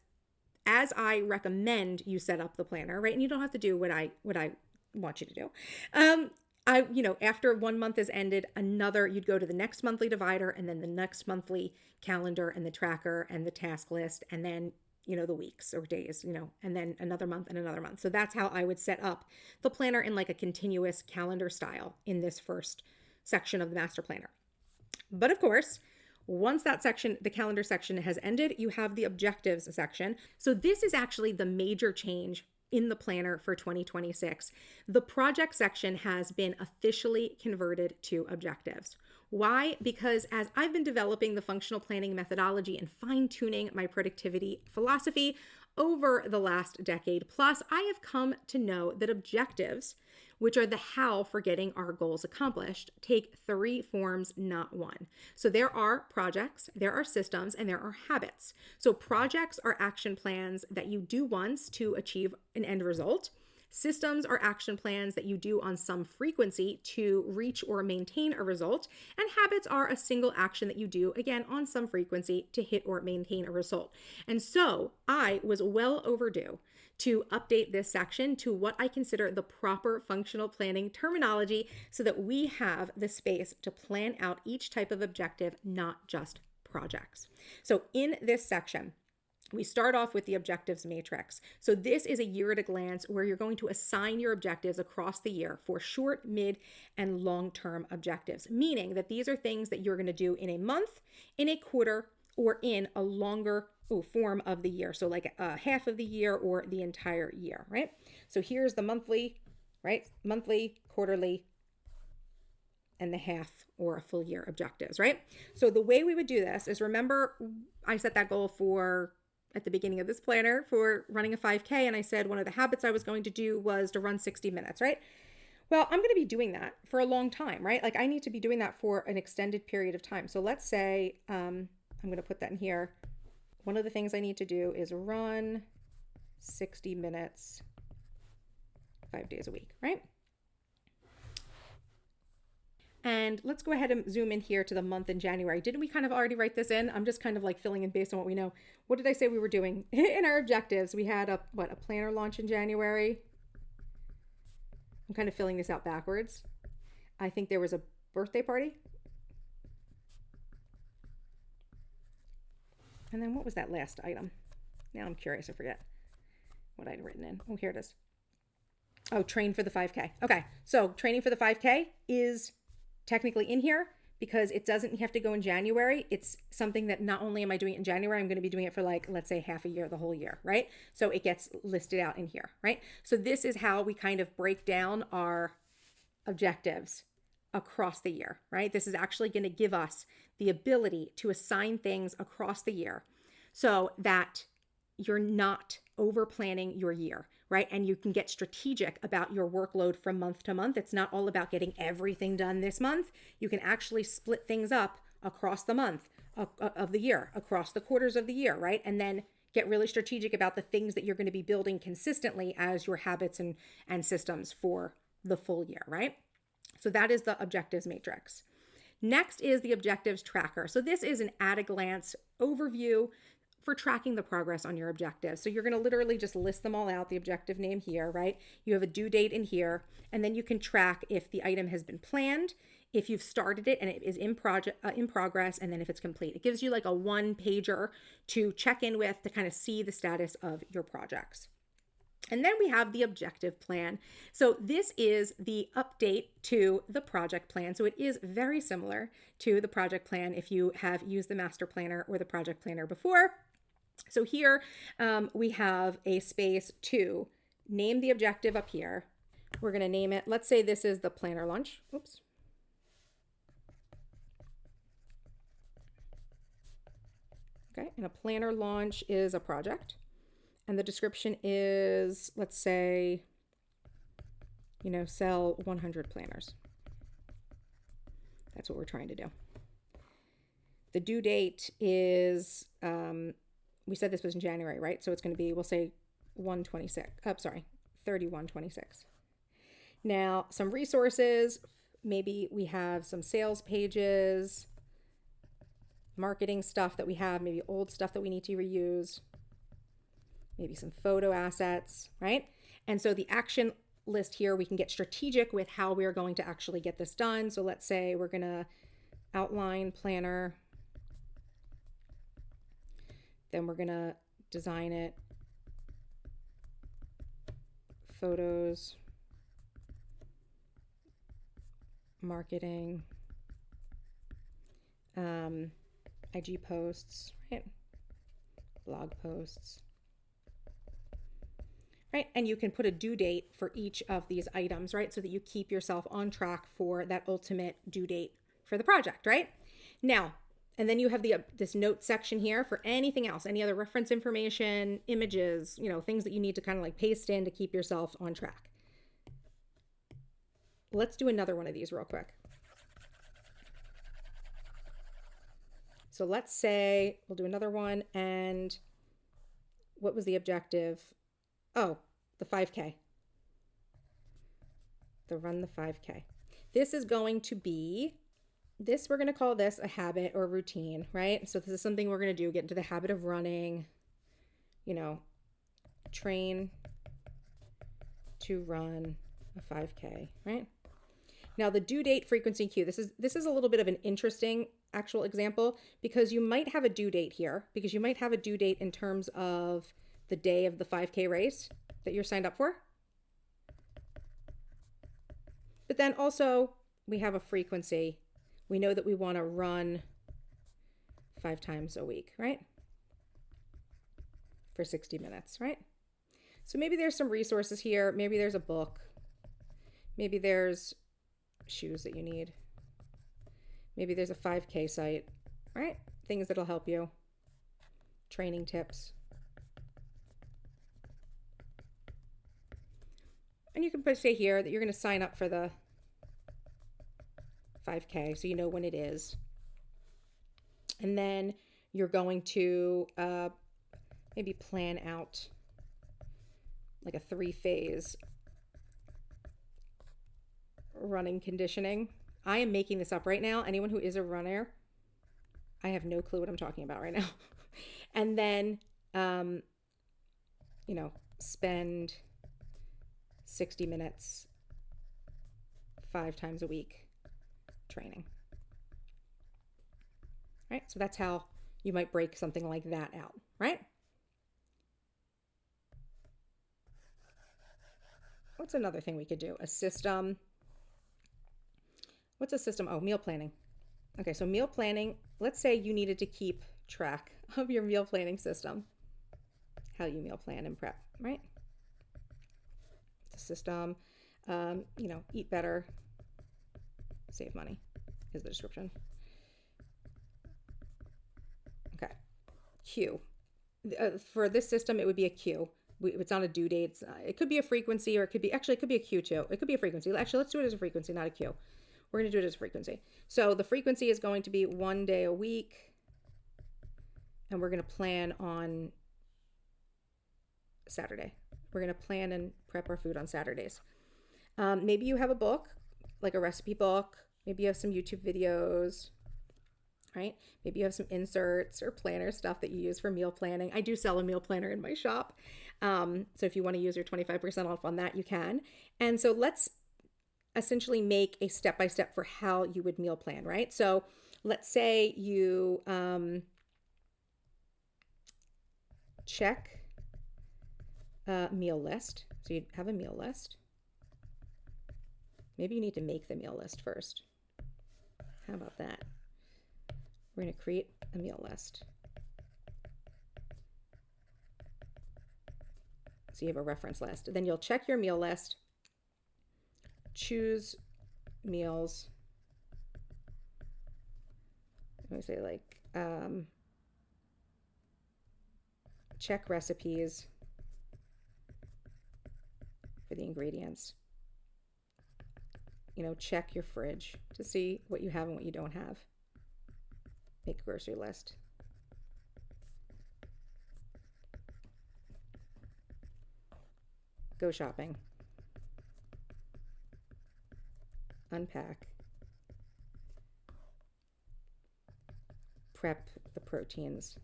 A: as I recommend you set up the planner, right? And you don't have to do what I want you to do. After 1 month is ended, you'd go to the next monthly divider and then the next monthly calendar and the tracker and the task list, and then the weeks or days, and then another month and another month. So that's how I would set up the planner in like a continuous calendar style in this first section of the master planner. But of course, once that section, the calendar section, has ended, you have the objectives section. So this is actually the major change in the planner for 2026. The project section has been officially converted to objectives. Why? Because as I've been developing the functional planning methodology and fine-tuning my productivity philosophy over the last decade plus, I have come to know that objectives, which are the how for getting our goals accomplished, take 3 forms, not 1. So there are projects, there are systems, and there are habits. So projects are action plans that you do once to achieve an end result. Systems are action plans that you do on some frequency to reach or maintain a result. And habits are a single action that you do, again, on some frequency to hit or maintain a result. And so I was well overdue to update this section to what I consider the proper functional planning terminology so that we have the space to plan out each type of objective, not just projects. So in this section, we start off with the objectives matrix. So this is a year at a glance where you're going to assign your objectives across the year for short, mid, and long-term objectives, meaning that these are things that you're going to do in a month, in a quarter, or in a longer form of the year. So like a half of the year or the entire year, right? So here's the monthly, right? Monthly, quarterly, and the half or a full year objectives, right? So the way we would do this is, remember, I set that goal at the beginning of this planner for running a 5K. And I said one of the habits I was going to do was to run 60 minutes, right? Well, I'm going to be doing that for a long time, right? Like I need to be doing that for an extended period of time. So let's say, I'm going to put that in here. One of the things I need to do is run 60 minutes, 5 days a week, right? And let's go ahead and zoom in here to the month in January. Didn't we kind of already write this in? I'm just kind of like filling in based on what we know. What did I say we were doing in our objectives? We had a planner launch in January. I'm kind of filling this out backwards. I think there was a birthday party. And then what was that last item? Now I'm curious, I forget what I'd written in. Oh, here it is. Oh, train for the 5K. Okay, so training for the 5K is technically in here because it doesn't have to go in January. It's something that not only am I doing it in January, I'm going to be doing it for like, let's say half a year, the whole year, right? So it gets listed out in here, right? So this is how we kind of break down our objectives across the year, right? This is actually going to give us the ability to assign things across the year so that you're not over planning your year, right? And you can get strategic about your workload from month to month. It's not all about getting everything done this month. You can actually split things up across the month of the year, across the quarters of the year, right? And then get really strategic about the things that you're going to be building consistently as your habits and systems for the full year, right? So that is the objectives matrix. Next is the objectives tracker. So this is an at-a-glance overview for tracking the progress on your objectives. So you're going to literally just list them all out, the objective name here, right? You have a due date in here, and then you can track if the item has been planned, if you've started it and it is in progress, and then if it's complete. It gives you like a 1-pager to check in with to kind of see the status of your projects. And then we have the objective plan. So this is the update to the project plan. So it is very similar to the project plan if you have used the master planner or the project planner before. So here we have a space to name the objective up here. We're going to name it, let's say this is the planner lunch. Oops. Okay, and a planner launch is a project. And the description is, let's say, sell 100 planners. That's what we're trying to do. The due date is, we said this was in January, right? So it's going to be, we'll say 31/26. Now, some resources, maybe we have some sales pages, marketing stuff that we have, maybe old stuff that we need to reuse, maybe some photo assets, right? And so the action list here, we can get strategic with how we're going to actually get this done. So let's say we're going to outline planner, then we're going to design it, photos, marketing, IG posts, right? Blog posts. Right? And you can put a due date for each of these items, right? So that you keep yourself on track for that ultimate due date for the project, right? Now, and then you have this note section here for anything else, any other reference information, images, things that you need to kind of like paste in to keep yourself on track. Let's do another one of these real quick. So let's say we'll do another one, and what was the objective? Oh, the 5K. Run the 5K. This is going to be, we're going to call this a habit or routine, right? So this is something we're going to do, get into the habit of running, train to run a 5K, right? Now the due date, frequency, cue. This is a little bit of an interesting actual example because you might have a due date here, because you might have a due date in terms of the day of the 5K race that you're signed up for. But then also we have a frequency. We know that we want to run 5 times a week, right? For 60 minutes, right? So maybe there's some resources here. Maybe there's a book. Maybe there's shoes that you need. Maybe there's a 5K site, right? Things that'll help you. Training tips. And you can say here that you're going to sign up for the 5K so you know when it is. And then you're going to maybe plan out like a 3-phase running conditioning. I am making this up right now. Anyone who is a runner, I have no clue what I'm talking about right now. And then, spend 60 minutes 5 times a week training. Right? So that's how you might break something like that out, right? What's another thing we could do? A system. What's a system? Oh, meal planning. Okay, so meal planning, let's say you needed to keep track of your meal planning system, how you meal plan and prep, right? It's a system, eat better, save money is the description. Okay, cue. For this system, it would be a cue. It's not a due date. It could be a frequency, or it could be a cue too. It could be a frequency. Actually, let's do it as a frequency, not a cue. We're going to do it as a frequency. So the frequency is going to be 1 day a week, and we're going to plan on Saturday. We're going to plan and prep our food on Saturdays. Maybe you have a book, like a recipe book. Maybe you have some YouTube videos, right? Maybe you have some inserts or planner stuff that you use for meal planning. I do sell a meal planner in my shop. So if you want to use your 25% off on that, you can. And so let's essentially make a step-by-step for how you would meal plan, right? So let's say you check a meal list. So you have a meal list. Maybe you need to make the meal list first. How about that? We're going to create a meal list. So you have a reference list. Then you'll check your meal list, choose meals. Let me say like check recipes for the ingredients. You know, check your fridge to see what you have and what you don't have. Make a grocery list. Go shopping. Unpack. Prep the proteins.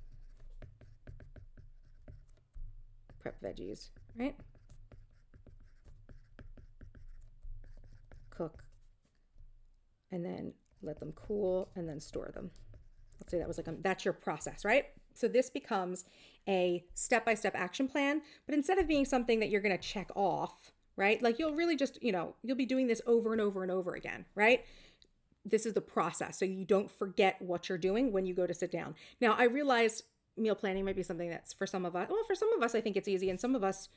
A: Prep veggies, right? Cook. And then let them cool and then store them. Let's say that was like, that's your process, right? So this becomes a step-by-step action plan, but instead of being something that you're going to check off, right? Like you'll really just, you'll be doing this over and over and over again, right? This is the process. So you don't forget what you're doing when you go to sit down. Now, I realize meal planning might be something that's for some of us, well, for some of us, I think it's easy. And some of us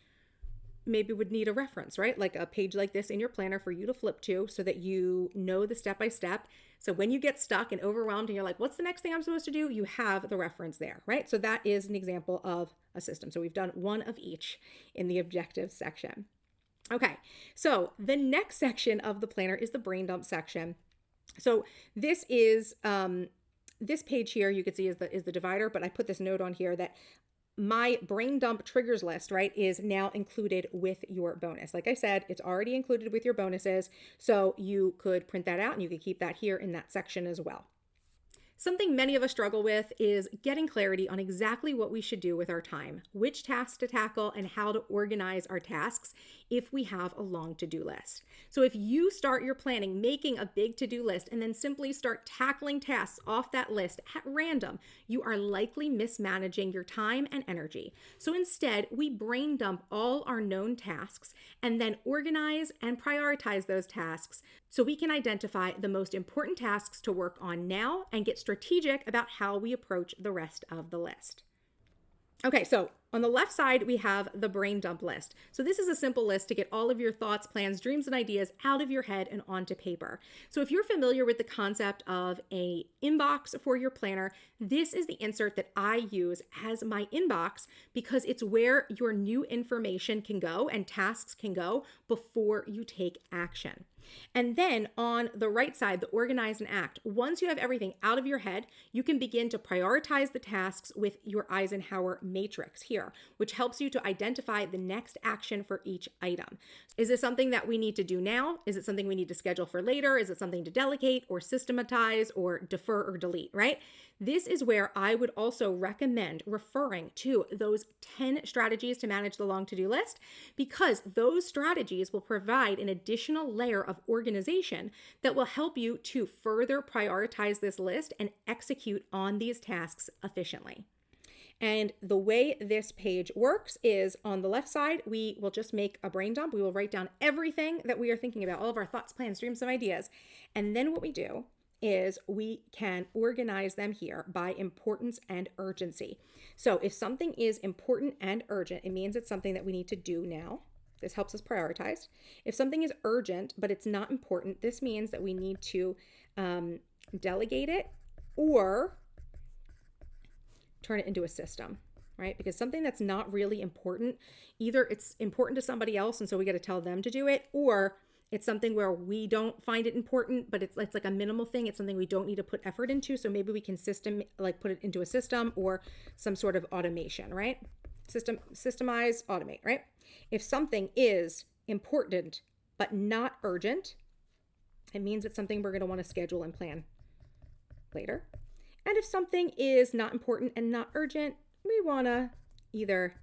A: maybe would need a reference, right? Like a page like this in your planner for you to flip to so that you know the step-by-step. So when you get stuck and overwhelmed and you're like, what's the next thing I'm supposed to do? You have the reference there, right? So that is an example of a system. So we've done one of each in the objectives section. Okay, so the next section of the planner is the brain dump section. So this is, this page here you can see is the divider, but I put this note on here that my brain dump triggers list, right, is now included with your bonus. Like I said, it's already included with your bonuses. So you could print that out and you could keep that here in that section as well. Something many of us struggle with is getting clarity on exactly what we should do with our time, which tasks to tackle, and how to organize our tasks if we have a long to-do list. So if you start your planning making a big to-do list and then simply start tackling tasks off that list at random, you are likely mismanaging your time and energy. So instead, we brain dump all our known tasks and then organize and prioritize those tasks so we can identify the most important tasks to work on now and get strategic about how we approach the rest of the list. Okay, so on the left side, we have the brain dump list. So this is a simple list to get all of your thoughts, plans, dreams, and ideas out of your head and onto paper. So if you're familiar with the concept of an inbox for your planner, this is the insert that I use as my inbox because it's where your new information can go and tasks can go before you take action. And then on the right side, the organize and act. Once you have everything out of your head, you can begin to prioritize the tasks with your Eisenhower matrix here, which helps you to identify the next action for each item. Is this something that we need to do now? Is it something we need to schedule for later? Is it something to delegate or systematize or defer or delete, right? This is where I would also recommend referring to those 10 strategies to manage the long to-do list, because those strategies will provide an additional layer of organization that will help you to further prioritize this list and execute on these tasks efficiently. And the way this page works is on the left side, we will just make a brain dump. We will write down everything that we are thinking about, all of our thoughts, plans, dreams, and ideas. And then what we do is we can organize them here by importance and urgency. So if something is important and urgent, it means it's something that we need to do now. This helps us prioritize. If something is urgent, but it's not important, this means that we need to delegate it or turn it into a system, right? Because something that's not really important, either it's important to somebody else and so we got to tell them to do it, or it's something where we don't find it important, but it's like a minimal thing. It's something we don't need to put effort into. So maybe we can put it into a system or some sort of automation, right? Systemize, automate, right? If something is important but not urgent, it means it's something we're going to want to schedule and plan later. And if something is not important and not urgent, we want to either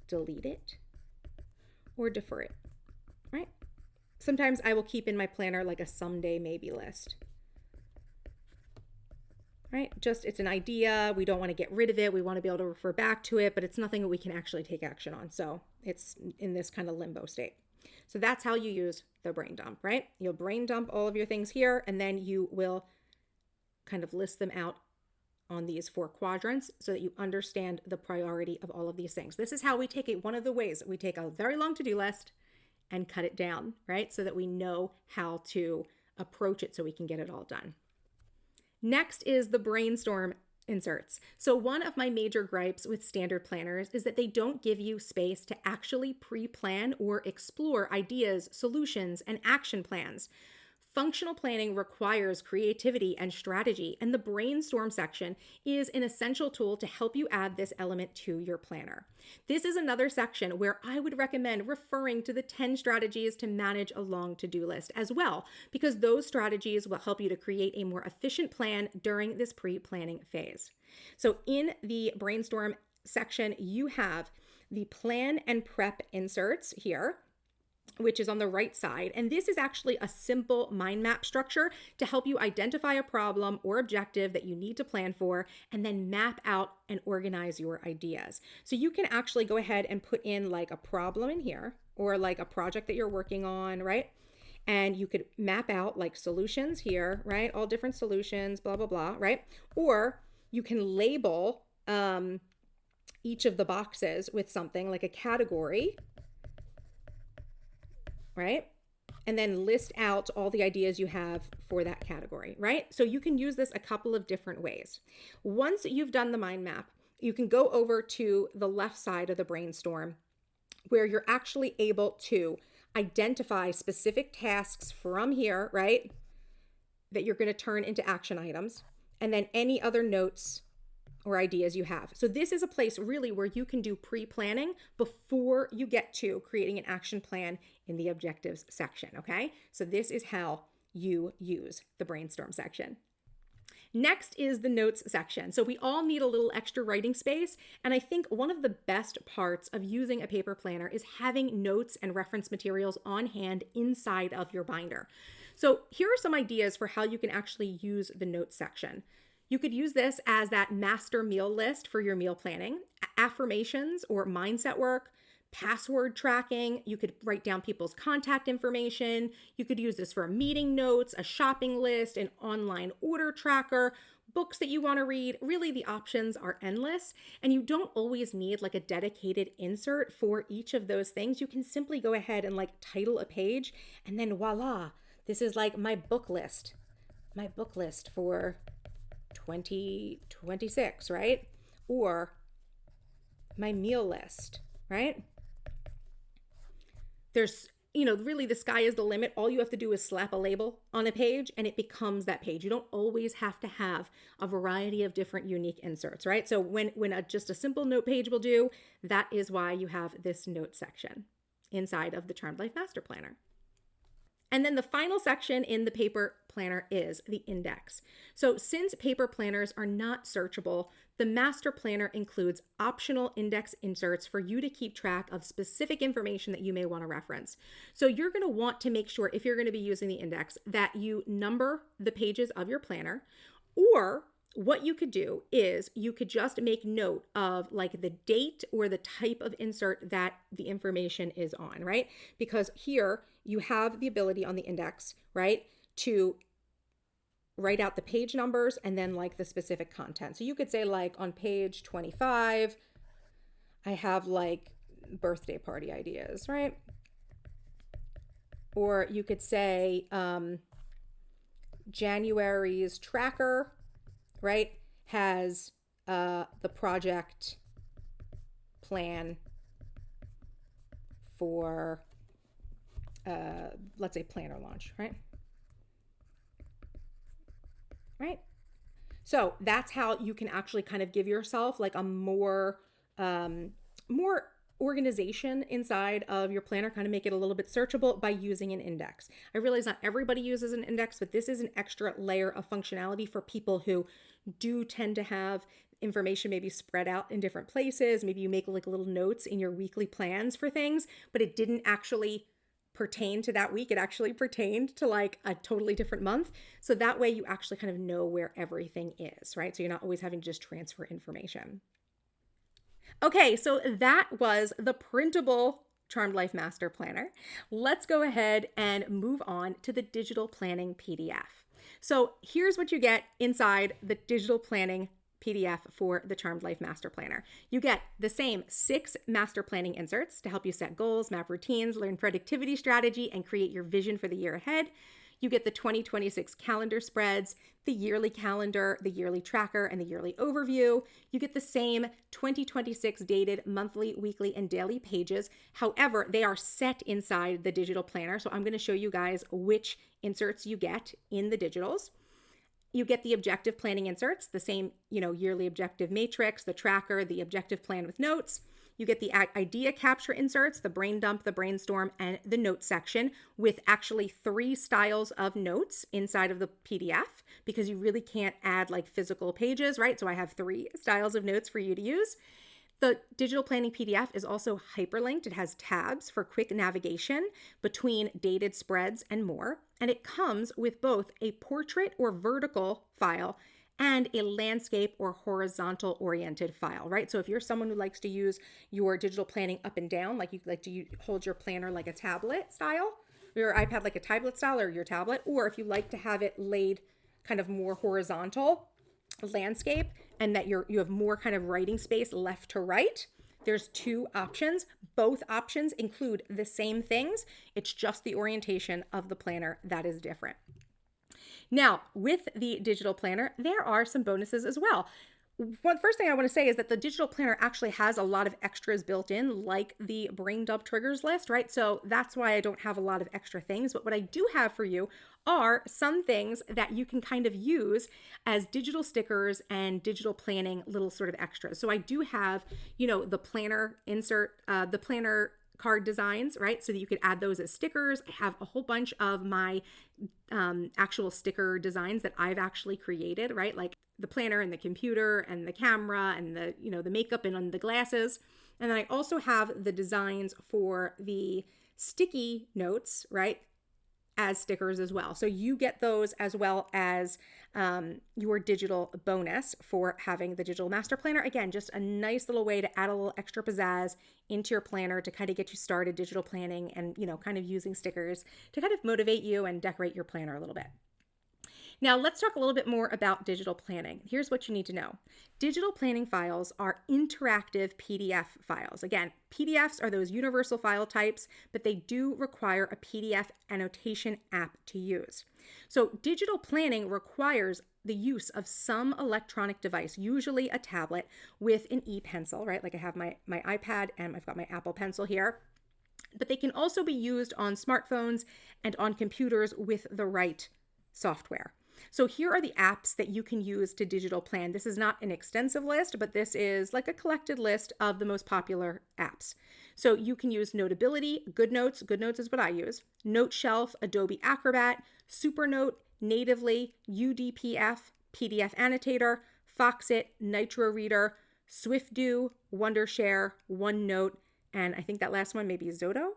A: delete it or defer it, right? sometimes I will keep in my planner like a someday maybe list. Right? Just it's an idea. We don't want to get rid of it. We want to be able to refer back to it, but it's nothing that we can actually take action on. So it's in this kind of limbo state. So that's how you use the brain dump, right? You'll brain dump all of your things here, and then you will kind of list them out on these 4 quadrants so that you understand the priority of all of these things. This is how we take it. One of the ways we take a very long to-do list and cut it down, right? So that we know how to approach it so we can get it all done. Next is the brainstorm inserts. So one of my major gripes with standard planners is that they don't give you space to actually pre-plan or explore ideas, solutions, and action plans. Functional planning requires creativity and strategy, and the brainstorm section is an essential tool to help you add this element to your planner. This is another section where I would recommend referring to the 10 strategies to manage a long to-do list as well, because those strategies will help you to create a more efficient plan during this pre-planning phase. So in the brainstorm section, you have the plan and prep inserts here, which is on the right side. And this is actually a simple mind map structure to help you identify a problem or objective that you need to plan for, and then map out and organize your ideas. So you can actually go ahead and put in like a problem in here, or like a project that you're working on, right? And you could map out like solutions here, right? All different solutions, blah, blah, blah, right? Or you can label each of the boxes with something like a category, right? And then list out all the ideas you have for that category, right? So you can use this a couple of different ways. Once you've done the mind map, you can go over to the left side of the brainstorm where you're actually able to identify specific tasks from here, right? That you're going to turn into action items, and then any other notes or ideas you have. So this is a place really where you can do pre-planning before you get to creating an action plan in the objectives section, okay? So this is how you use the brainstorm section. Next is the notes section. So we all need a little extra writing space, and I think one of the best parts of using a paper planner is having notes and reference materials on hand inside of your binder. So here are some ideas for how you can actually use the notes section. You could use this as that master meal list for your meal planning, affirmations or mindset work, password tracking. You could write down people's contact information. You could use this for meeting notes, a shopping list, an online order tracker, books that you want to read. Really, the options are endless, and you don't always need like a dedicated insert for each of those things. You can simply go ahead and like title a page, and then voila, this is like my book list for 2026, right? Or my meal list, right? There's, really the sky is the limit. All you have to do is slap a label on a page and it becomes that page. You don't always have to have a variety of different unique inserts, right? So when just a simple note page will do, that is why you have this note section inside of the Charmed Life Master Planner. And then the final section in the paper planner is the index. So since paper planners are not searchable, the master planner includes optional index inserts for you to keep track of specific information that you may want to reference. So you're going to want to make sure, if you're going to be using the index, that you number the pages of your planner, or what you could do is you could just make note of like the date or the type of insert that the information is on, right? Because here you have the ability on the index, right, to write out the page numbers and then like the specific content. So you could say like on page 25, I have like birthday party ideas, right? Or you could say January's tracker, right, has the project plan for, let's say, planner launch, right? Right? So that's how you can actually kind of give yourself like a more organization inside of your planner, kind of make it a little bit searchable by using an index. I realize not everybody uses an index, but this is an extra layer of functionality for people who do tend to have information maybe spread out in different places. Maybe you make like little notes in your weekly plans for things, but it didn't actually pertain to that week. It actually pertained to like a totally different month. So that way you actually kind of know where everything is, right? So you're not always having to just transfer information. Okay, so that was the printable Charmed Life Master Planner. Let's go ahead and move on to the digital planning PDF. So here's what you get inside the digital planning PDF for the Charmed Life Master Planner. You get the same 6 master planning inserts to help you set goals, map routines, learn productivity strategy, and create your vision for the year ahead. You get the 2026 calendar spreads, the yearly calendar, the yearly tracker, and the yearly overview. You get the same 2026 dated monthly, weekly, and daily pages. However, they are set inside the digital planner. So I'm going to show you guys which inserts you get in the digitals. You get the objective planning inserts, the same, yearly objective matrix, the tracker, the objective plan with notes. You get the idea capture inserts, the brain dump, the brainstorm, and the notes section with actually 3 styles of notes inside of the PDF because you really can't add like physical pages, right? So I have 3 styles of notes for you to use. The digital planning PDF is also hyperlinked. It has tabs for quick navigation between dated spreads and more. And it comes with both a portrait or vertical file and a landscape or horizontal oriented file, right? So if you're someone who likes to use your digital planning up and down, like you like to hold your planner like a tablet style, your iPad like a tablet style or your tablet, or if you like to have it laid kind of more horizontal landscape and that you have more kind of writing space left to right, there's 2 options. Both options include the same things. It's just the orientation of the planner that is different. Now, with the digital planner, there are some bonuses as well. First thing I want to say is that the digital planner actually has a lot of extras built in, like the brain dump triggers list, right? So that's why I don't have a lot of extra things. But what I do have for you are some things that you can kind of use as digital stickers and digital planning little sort of extras. So I do have, the planner insert, the planner card designs, right? So that you could add those as stickers. I have a whole bunch of my actual sticker designs that I've actually created, right? Like the planner and the computer and the camera and the, the makeup and on the glasses. And then I also have the designs for the sticky notes, right, as stickers as well. So you get those as well as your digital bonus for having the digital master planner. Again, just a nice little way to add a little extra pizzazz into your planner to kind of get you started digital planning and, kind of using stickers to kind of motivate you and decorate your planner a little bit. Now let's talk a little bit more about digital planning. Here's what you need to know. Digital planning files are interactive PDF files. Again, PDFs are those universal file types, but they do require a PDF annotation app to use. So digital planning requires the use of some electronic device, usually a tablet with an e-pencil, right? Like I have my iPad and I've got my Apple Pencil here. But they can also be used on smartphones and on computers with the right software. So here are the apps that you can use to digital plan. This is not an extensive list, but this is like a collected list of the most popular apps. So you can use Notability, GoodNotes. GoodNotes is what I use. NoteShelf, Adobe Acrobat, Supernote, Natively, UDPF, PDF Annotator, Foxit, Nitro Reader, SwiftDo, Wondershare, OneNote, and I think that last one may be Zoto.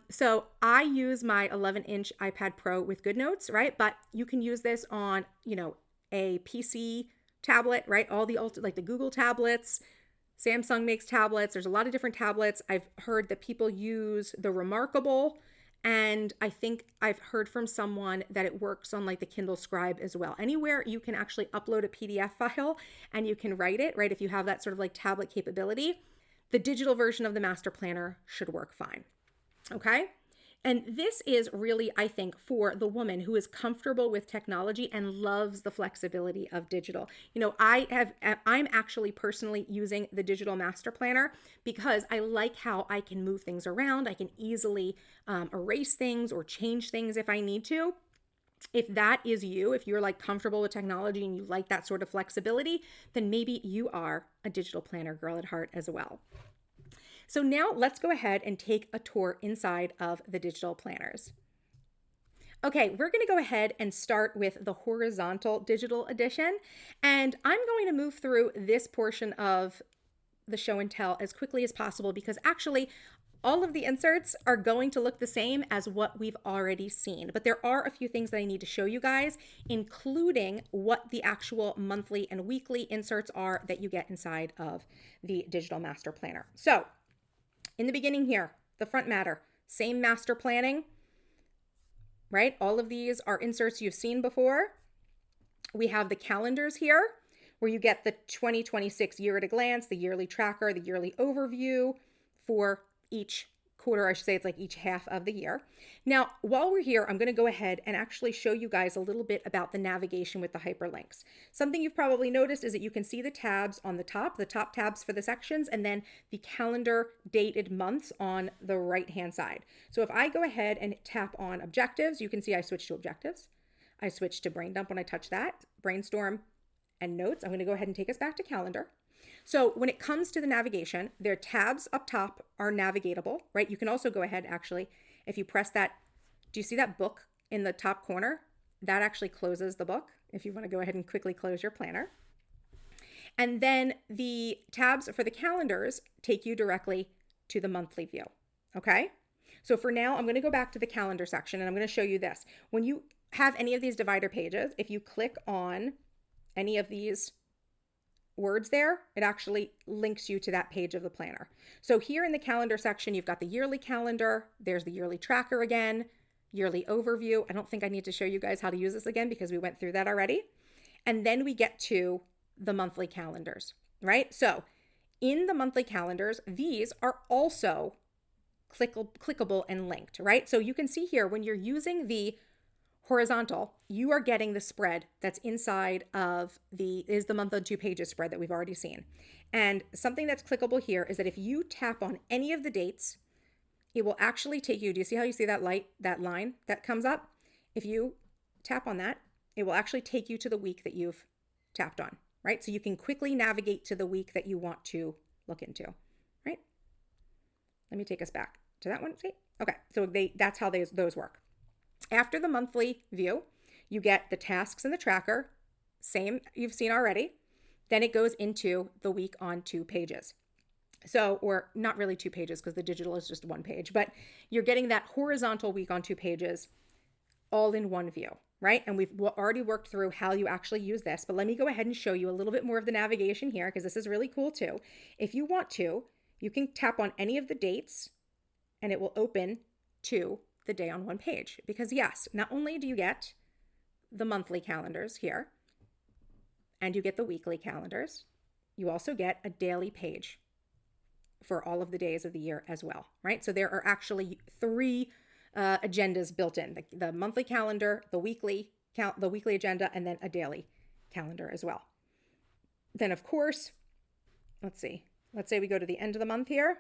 A: So I use my 11-inch iPad Pro with GoodNotes, right? But you can use this on, a PC tablet, right? All the like the Google tablets, Samsung makes tablets. There's a lot of different tablets. I've heard that people use the Remarkable, and I think I've heard from someone that it works on like the Kindle Scribe as well. Anywhere you can actually upload a PDF file and you can write it, right? If you have that sort of like tablet capability, the digital version of the master planner should work fine. Okay. And this is really, I think, for the woman who is comfortable with technology and loves the flexibility of digital. I'm actually personally using the digital master planner because I like how I can move things around. I can easily erase things or change things if I need to. If that is you, if you're like comfortable with technology and you like that sort of flexibility, then maybe you are a digital planner girl at heart as well. So now let's go ahead and take a tour inside of the digital planners. Okay, we're going to go ahead and start with the horizontal digital edition. And I'm going to move through this portion of the show and tell as quickly as possible because actually all of the inserts are going to look the same as what we've already seen, but there are a few things that I need to show you guys, including what the actual monthly and weekly inserts are that you get inside of the digital master planner. So in the beginning here, the front matter, same master planning, right? All of these are inserts you've seen before. We have the calendars here where you get the 2026 year at a glance, the yearly tracker, the yearly overview for each quarter. I should say it's like each half of the year. Now, while we're here, I'm going to go ahead and actually show you guys a little bit about the navigation with the hyperlinks. Something you've probably noticed is that you can see the tabs on the top tabs for the sections, and then the calendar dated months on the right-hand side. So if I go ahead and tap on objectives, you can see I switched to objectives. I switched to brain dump when I touch that, brainstorm and notes. I'm going to go ahead and take us back to calendar. So when it comes to the navigation, their tabs up top are navigatable, right? You can also go ahead, actually, if you press that, do you see that book in the top corner? That actually closes the book if you want to go ahead and quickly close your planner. And then the tabs for the calendars take you directly to the monthly view, okay? So for now, I'm going to go back to the calendar section and I'm going to show you this. When you have any of these divider pages, if you click on any of these words there, it actually links you to that page of the planner. So here in the calendar section, you've got the yearly calendar, there's the yearly tracker again, yearly overview. I don't think I need to show you guys how to use this again because we went through that already. And then we get to the monthly calendars, right? So in the monthly calendars, these are also clickable and linked, right? So you can see here when you're using the horizontal, you are getting the spread that's inside of the month on 2 pages spread that we've already seen. And something that's clickable here is that if you tap on any of the dates, it will actually take you, do you see how you see that line that comes up? If you tap on that, it will actually take you to the week that you've tapped on, right? So you can quickly navigate to the week that you want to look into, right? Let me take us back to that one. See? Okay, so that's how those work. After the monthly view, you get the tasks and the tracker, same you've seen already. Then it goes into the week on 2 pages. So, or not really 2 pages because the digital is just 1 page, but you're getting that horizontal week on 2 pages all in one view, right? And we've already worked through how you actually use this, but let me go ahead and show you a little bit more of the navigation here because this is really cool too. If you want to, you can tap on any of the dates and it will open to the day on 1 page. Because yes, not only do you get the monthly calendars here and you get the weekly calendars, you also get a daily page for all of the days of the year as well, right? So there are actually 3 agendas built in, the monthly calendar, the weekly agenda, and then a daily calendar as well. Then of course, let's say we go to the end of the month here.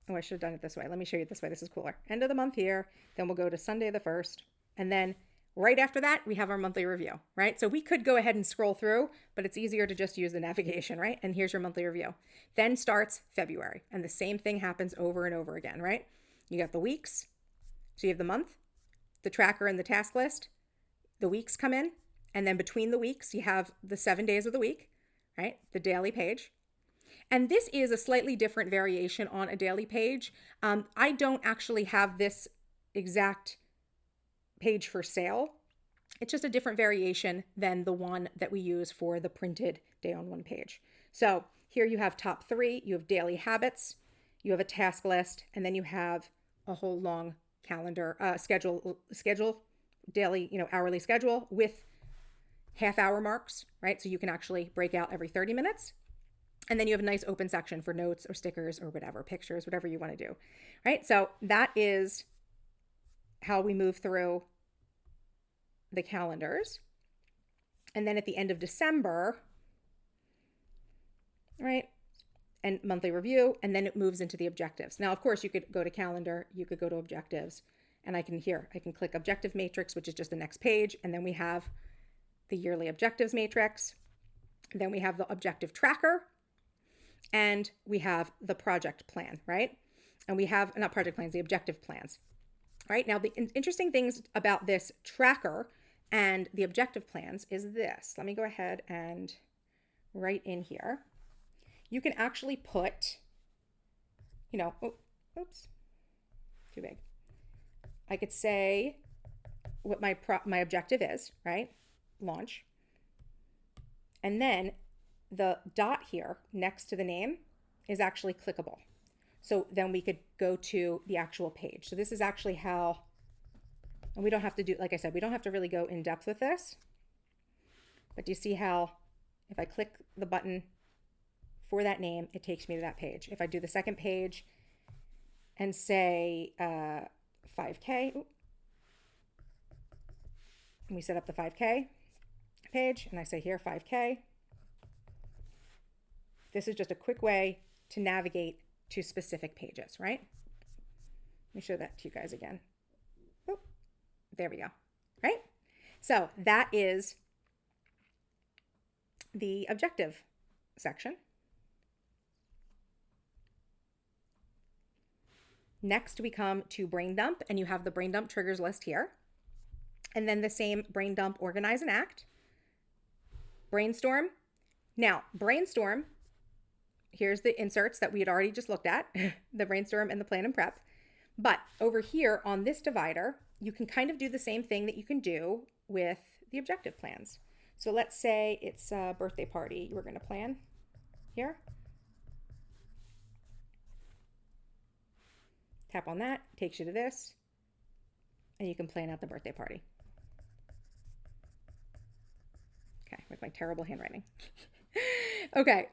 A: Oh, I should have done it this way. Let me show you this way. This is cooler. End of the month here. Then we'll go to Sunday the 1st. And then right after that, we have our monthly review, right? So we could go ahead and scroll through, but it's easier to just use the navigation, right? And here's your monthly review. Then starts February. And the same thing happens over and over again, right? You got the weeks. So you have the month, the tracker and the task list. The weeks come in. And then between the weeks, you have the 7 days of the week, right? The daily page. And this is a slightly different variation on a daily page. I don't actually have this exact page for sale. It's just a different variation than the one that we use for the printed day on 1 page. So here you have top 3, you have daily habits, you have a task list, and then you have a whole long calendar schedule, daily, hourly schedule with half-hour marks, right? So you can actually break out every 30 minutes. And then you have a nice open section for notes or stickers or whatever, pictures, whatever you want to do, right? So that is how we move through the calendars. And then at the end of December, right, and monthly review, and then it moves into the objectives. Now, of course, you could go to calendar, you could go to objectives, and I can click objective matrix, which is just the next page, and then we have the yearly objectives matrix. Then we have the objective tracker, and we have the project plan, right? And we have, not project plans, the objective plans, right? Now, the interesting things about this tracker and the objective plans is this. Let me go ahead and write in here. you can actually put, you know, oh, oops, too big. I could say what my objective is, right? Launch. And then the dot here next to the name is actually clickable. So then we could go to the actual page. So this is actually how, and we don't have to do, like I said, we don't have to really go in depth with this. But do you see how if I click the button for that name, it takes me to that page. If I do the second page and say 5K, and we set up the 5K page, and I say here 5K. This is just a quick way to navigate to specific pages, right? Let me show that to you guys again. Oh, there we go, right? So that is the objective section. Next, we come to brain dump, and you have the brain dump triggers list here. And then the same brain dump, organize and act. Brainstorm. Now, brainstorm, here's the inserts that we had already just looked at, the brainstorm and the plan and prep. But over here on this divider, you can kind of do the same thing that you can do with the objective plans. So let's say it's a birthday party we're going to plan here. Tap on that, takes you to this, and you can plan out the birthday party. Okay, with my terrible handwriting. Okay,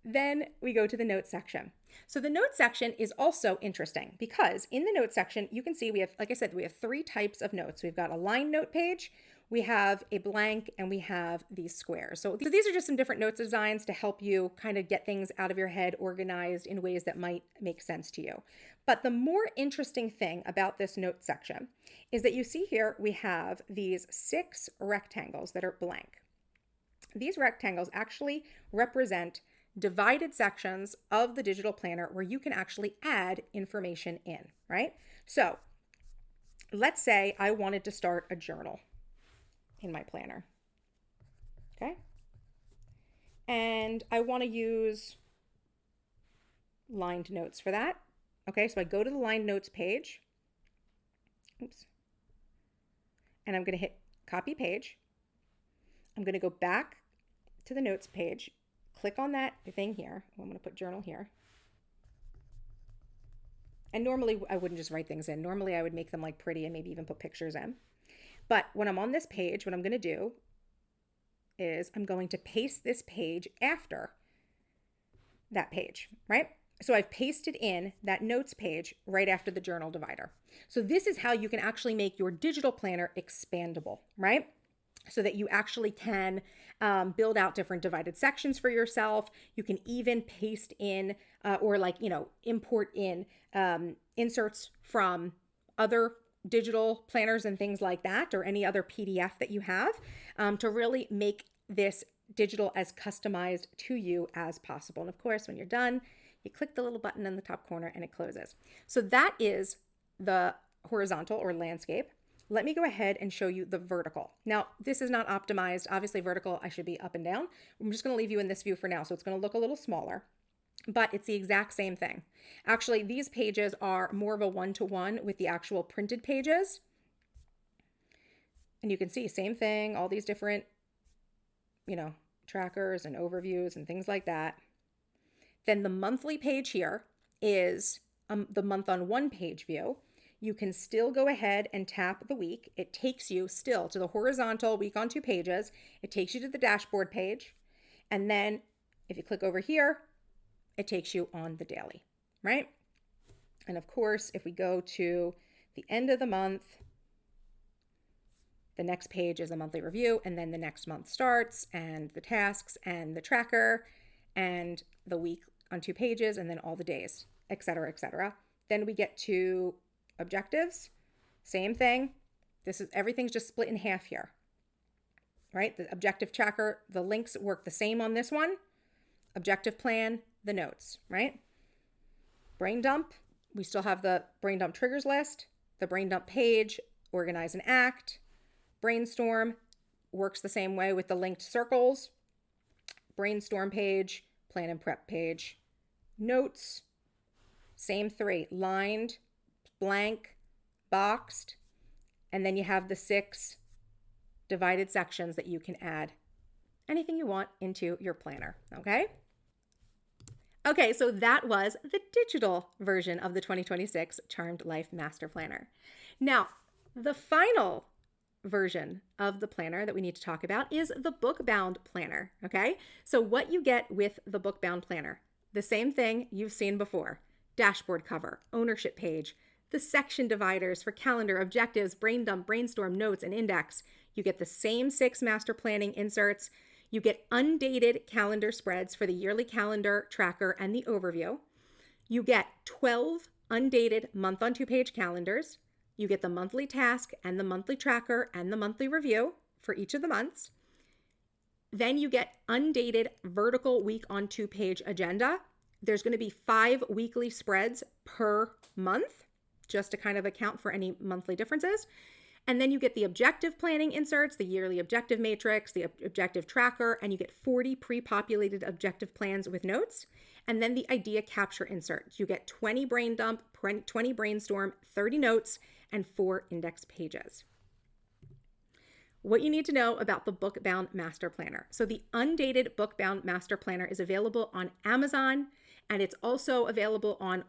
A: then we go to the notes section. So the notes section is also interesting because in the notes section, you can see we have, like I said, we have 3 types of notes. We've got a line note page, we have a blank, and we have these squares. So these are just some different notes designs to help you kind of get things out of your head organized in ways that might make sense to you. But the more interesting thing about this note section is that you see here we have these 6 rectangles that are blank. These rectangles actually represent divided sections of the digital planner where you can actually add information in, right? So let's say I wanted to start a journal in my planner, okay? And I want to use lined notes for that. Okay, so I go to the lined notes page, oops, and I'm going to hit copy page. I'm going to go back to the notes page, click on that thing here. I'm going to put journal here. And normally I wouldn't just write things in. Normally I would make them like pretty and maybe even put pictures in. But when I'm on this page, what I'm going to do is I'm going to paste this page after that page, right? So I've pasted in that notes page right after the journal divider. So this is how you can actually make your digital planner expandable, right? So that you actually can build out different divided sections for yourself. You can even paste in or import in inserts from other digital planners and things like that, or any other PDF that you have to really make this digital as customized to you as possible. And of course, when you're done, you click the little button in the top corner and it closes. So that is the horizontal or landscape. Let me go ahead and show you the vertical. Now, this is not optimized. Obviously, vertical, I should be up and down. I'm just going to leave you in this view for now, so it's going to look a little smaller, but it's the exact same thing. Actually, these pages are more of a one-to-one with the actual printed pages. And you can see, same thing, all these different, trackers and overviews and things like that. Then the monthly page here is the month on one page view. You can still go ahead and tap the week. It takes you still to the horizontal week on 2 pages. It takes you to the dashboard page. And then if you click over here, it takes you on the daily, right? And of course, if we go to the end of the month, the next page is a monthly review, and then the next month starts, and the tasks and the tracker and the week on 2 pages, and then all the days, et cetera, et cetera. Then we get to objectives, same thing. Everything's just split in half here, right? The objective tracker, the links work the same on this one. Objective plan, the notes, right? Brain dump, we still have the brain dump triggers list, the brain dump page, organize and act. Brainstorm works the same way with the linked circles. Brainstorm page, plan and prep page. Notes, same three, lined, blank, boxed, and then you have the 6 divided sections that you can add anything you want into your planner, okay? Okay, so that was the digital version of the 2026 Charmed Life Master Planner. Now, the final version of the planner that we need to talk about is the bookbound planner, okay? So what you get with the bookbound planner, the same thing you've seen before: dashboard cover, ownership page, the section dividers for calendar, objectives, brain dump, brainstorm, notes, and index. You get the same 6 master planning inserts. You get undated calendar spreads for the yearly calendar tracker and the overview. You get 12 undated month on 2-page calendars. You get the monthly task and the monthly tracker and the monthly review for each of the months. Then you get undated vertical week on 2-page agenda. There's going to be 5 weekly spreads per month, just to kind of account for any monthly differences. And then you get the objective planning inserts, the yearly objective matrix, the objective tracker, and you get 40 pre-populated objective plans with notes. And then the idea capture inserts. You get 20 brain dump, 20 brainstorm, 30 notes, and 4 index pages. What you need to know about the Bookbound Master Planner. So the undated Bookbound Master Planner is available on Amazon, and it's also available on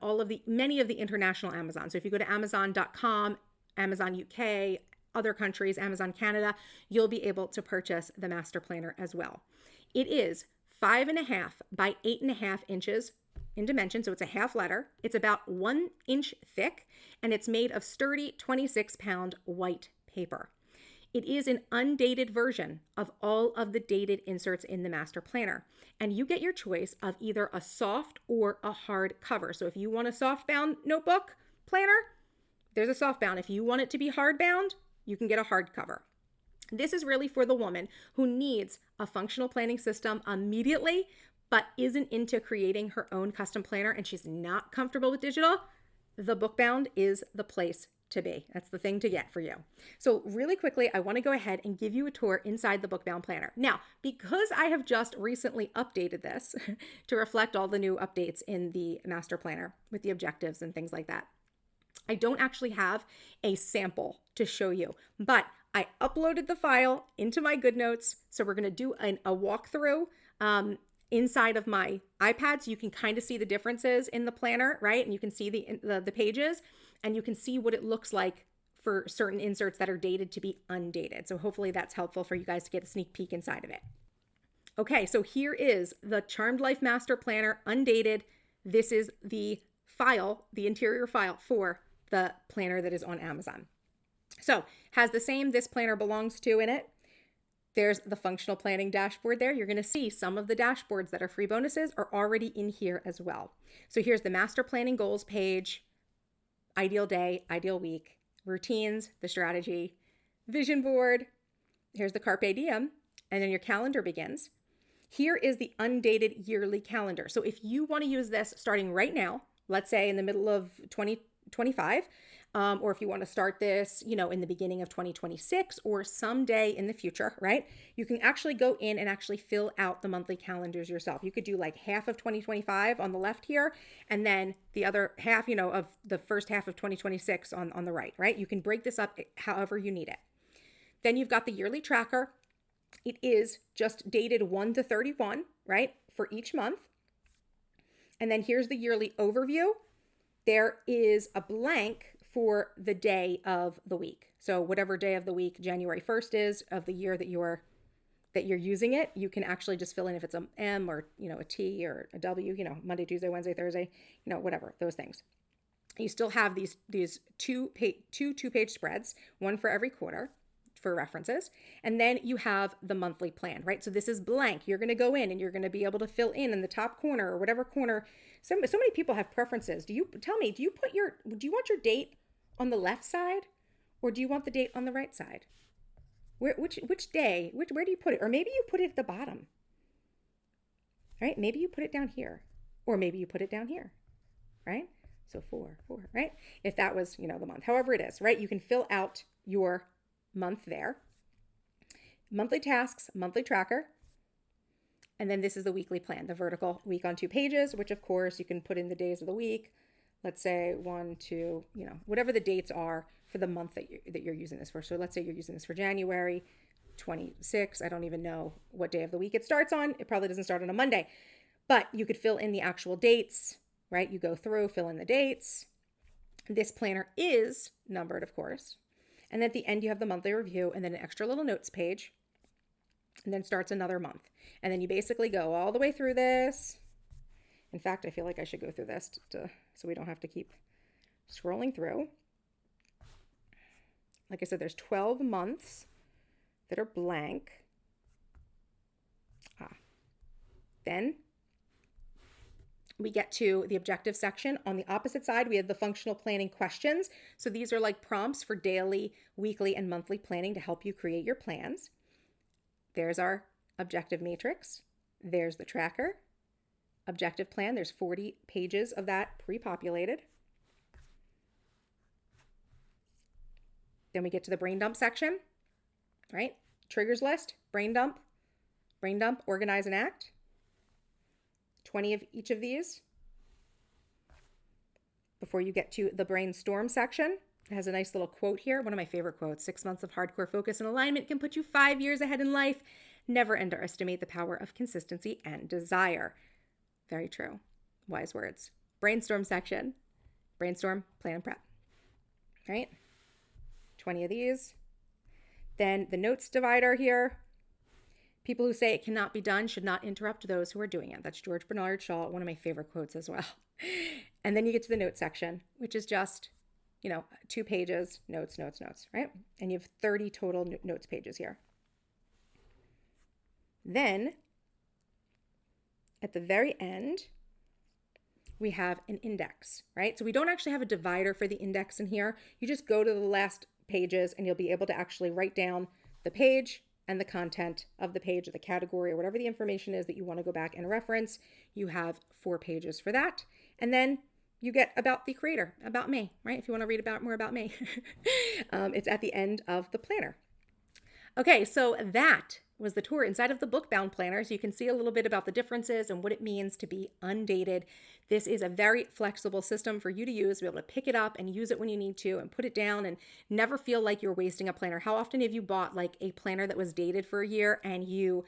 A: many of the international Amazon. So if you go to Amazon.com, Amazon UK, other countries, Amazon Canada, you'll be able to purchase the Master Planner as well. It is 5.5 by 8.5 inches in dimension, so it's a half letter. It's about 1 inch thick, and it's made of sturdy 26-pound white paper. It is an undated version of all of the dated inserts in the Master Planner, and you get your choice of either a soft or a hard cover. So if you want a soft-bound notebook planner, there's a soft bound. If you want it to be hard bound, you can get a hard cover. This is really for the woman who needs a functional planning system immediately, but isn't into creating her own custom planner and she's not comfortable with digital. The bookbound is the place to be. That's the thing to get for you. So really quickly, I want to go ahead and give you a tour inside the bookbound planner. Now, because I have just recently updated this to reflect all the new updates in the master planner with the objectives and things like that, I don't actually have a sample to show you, but I uploaded the file into my GoodNotes. So we're going to do a walkthrough inside of my iPad, so you can kind of see the differences in the planner, right? And you can see the pages, and you can see what it looks like for certain inserts that are dated to be undated. So hopefully that's helpful for you guys to get a sneak peek inside of it. Okay, so here is the Charmed Life Master Planner undated. This is the file, the interior file for the planner that is on Amazon. So has the same "this planner belongs to" in it. There's the functional planning dashboard there. You're going to see some of the dashboards that are free bonuses are already in here as well. So here's the master planning goals page, ideal day, ideal week, routines, the strategy, vision board. Here's the carpe diem, and then your calendar begins. Here is the undated yearly calendar. So if you want to use this starting right now, let's say in the middle of 2025, or if you want to start this, in the beginning of 2026 or someday in the future, right? You can actually go in and actually fill out the monthly calendars yourself. You could do like half of 2025 on the left here, and then the other half, of the first half of 2026 on the right, right? You can break this up however you need it. Then you've got the yearly tracker. It is just dated 1/31, right? For each month. And then here's the yearly overview. There is a blank for the day of the week. So whatever day of the week January 1st is of the year that you're using it, you can actually just fill in if it's a M or, a T or a W, Monday, Tuesday, Wednesday, Thursday, whatever, those things. You still have these two-page spreads, one for every quarter for references. And then you have the monthly plan, right? So this is blank. You're going to go in and you're going to be able to fill in the top corner or whatever corner. So many people have preferences. Do you want your date on the left side, or do you want the date on the right side? Which day, where do you put it? Or maybe you put it at the bottom, right? Maybe you put it down here, or maybe you put it down here, right? So 4, right? If that was, the month, however it is, right? You can fill out your month there. Monthly tasks, monthly tracker. And then this is the weekly plan, the vertical week on 2 pages, which of course you can put in the days of the week. Let's say 1, 2, whatever the dates are for the month that you're using this for. So let's say you're using this for January 26. I don't even know what day of the week it starts on. It probably doesn't start on a Monday, but you could fill in the actual dates, right? You go through, fill in the dates. This planner is numbered, of course. And then at the end, you have the monthly review and then an extra little notes page, and then starts another month. And then you basically go all the way through this. In fact, I feel like I should go through this so we don't have to keep scrolling through. Like I said, there's 12 months that are blank. Then we get to the objective section. On the opposite side, we have the functional planning questions. So these are like prompts for daily, weekly, and monthly planning to help you create your plans. There's our objective matrix. There's the tracker. Objective plan, there's 40 pages of that pre-populated. Then we get to the brain dump section, right? Triggers list, brain dump, organize and act. 20 of each of these. Before you get to the brainstorm section, it has a nice little quote here. One of my favorite quotes: 6 months of hardcore focus and alignment can put you 5 years ahead in life. Never underestimate the power of consistency and desire. Very true. Wise words. Brainstorm section. Brainstorm, plan, and prep. Right? 20 of these. Then the notes divider here. People who say it cannot be done should not interrupt those who are doing it. That's George Bernard Shaw, one of my favorite quotes as well. And then you get to the notes section, which is just, 2 pages, notes, right? And you have 30 total notes pages here. Then at the very end, we have an index, right? So we don't actually have a divider for the index in here. You just go to the last pages and you'll be able to actually write down the page and the content of the page, or the category, or whatever the information is that you want to go back and reference. You have 4 pages for that. And then you get about the creator, about me, right? If you want to read more about me, it's at the end of the planner. Okay, so that was the tour inside of the bookbound planner. So you can see a little bit about the differences and what it means to be undated. This is a very flexible system for you to use, to be able to pick it up and use it when you need to and put it down and never feel like you're wasting a planner. How often have you bought like a planner that was dated for a year and you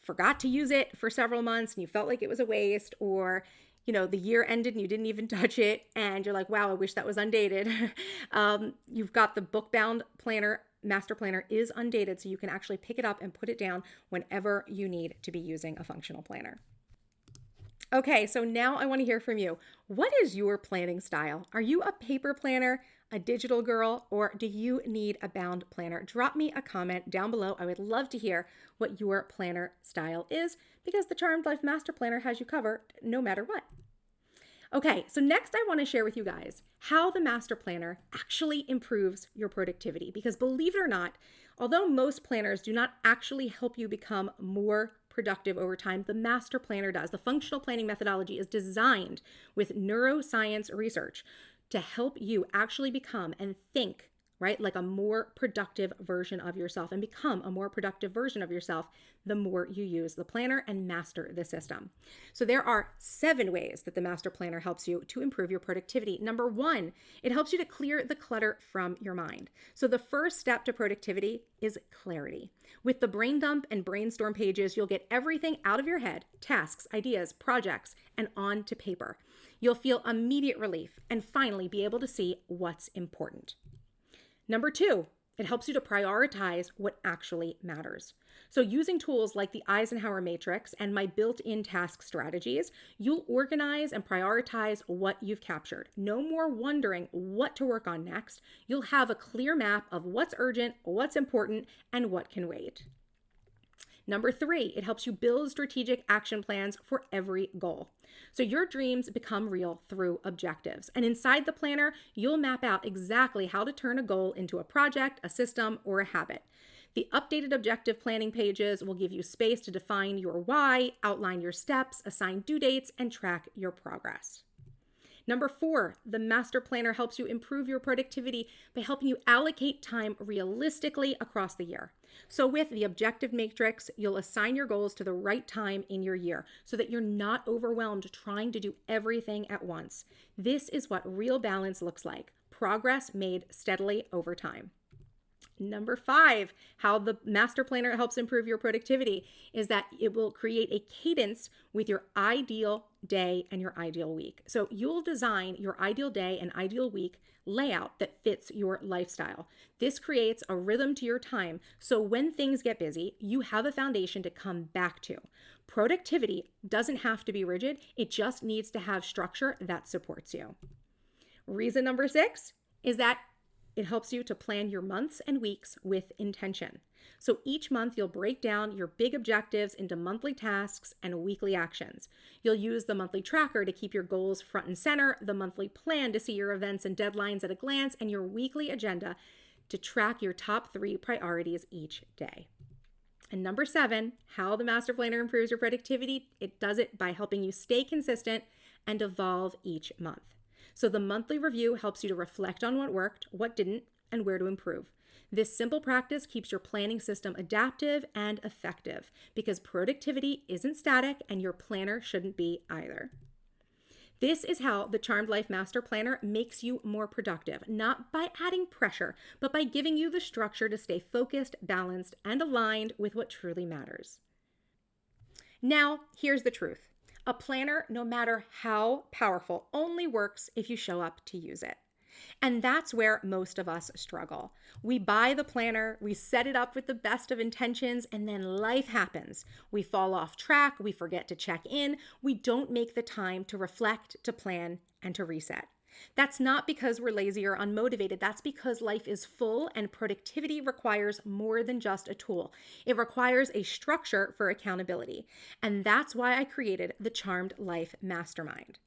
A: forgot to use it for several months and you felt like it was a waste, or the year ended and you didn't even touch it and you're like, wow, I wish that was undated. You've got the bookbound planner. Master planner is undated, so you can actually pick it up and put it down whenever you need to be using a functional planner. Okay, so now I want to hear from you. What is your planning style? Are you a paper planner, a digital girl, or do you need a bound planner? Drop me a comment down below. I would love to hear what your planner style is, because the Charmed Life Master Planner has you covered no matter what. Okay, so next I want to share with you guys how the Master Planner actually improves your productivity. Because believe it or not, although most planners do not actually help you become more productive over time, the Master Planner does. The functional planning methodology is designed with neuroscience research to help you actually become and think, right, like a more productive version of yourself, and become a more productive version of yourself the more you use the planner and master the system. So there are 7 ways that the Master Planner helps you to improve your productivity. Number 1, it helps you to clear the clutter from your mind. So the first step to productivity is clarity. With the brain dump and brainstorm pages, you'll get everything out of your head, tasks, ideas, projects, and onto paper. You'll feel immediate relief and finally be able to see what's important. Number 2, it helps you to prioritize what actually matters. So using tools like the Eisenhower Matrix and my built-in task strategies, you'll organize and prioritize what you've captured. No more wondering what to work on next. You'll have a clear map of what's urgent, what's important, and what can wait. Number 3, it helps you build strategic action plans for every goal. So your dreams become real through objectives. And inside the planner, you'll map out exactly how to turn a goal into a project, a system, or a habit. The updated objective planning pages will give you space to define your why, outline your steps, assign due dates, and track your progress. Number 4, the master planner helps you improve your productivity by helping you allocate time realistically across the year. So with the objective matrix, you'll assign your goals to the right time in your year so that you're not overwhelmed trying to do everything at once. This is what real balance looks like: progress made steadily over time. Number 5, how the master planner helps improve your productivity is that it will create a cadence with your ideal day and your ideal week. So you'll design your ideal day and ideal week layout that fits your lifestyle. This creates a rhythm to your time, so when things get busy, you have a foundation to come back to. Productivity doesn't have to be rigid, it just needs to have structure that supports you. Reason number 6 is that it helps you to plan your months and weeks with intention. So each month you'll break down your big objectives into monthly tasks and weekly actions. You'll use the monthly tracker to keep your goals front and center, the monthly plan to see your events and deadlines at a glance, and your weekly agenda to track your top 3 priorities each day. And number 7, how the master planner improves your productivity. It does it by helping you stay consistent and evolve each month. So the monthly review helps you to reflect on what worked, what didn't, and where to improve. This simple practice keeps your planning system adaptive and effective because productivity isn't static and your planner shouldn't be either. This is how the Charmed Life Master Planner makes you more productive, not by adding pressure, but by giving you the structure to stay focused, balanced, and aligned with what truly matters. Now, here's the truth. A planner, no matter how powerful, only works if you show up to use it. And that's where most of us struggle. We buy the planner, we set it up with the best of intentions, and then life happens. We fall off track, we forget to check in, we don't make the time to reflect, to plan, and to reset. That's not because we're lazy or unmotivated. That's because life is full and productivity requires more than just a tool. It requires a structure for accountability. And that's why I created the Charmed Life Mastermind.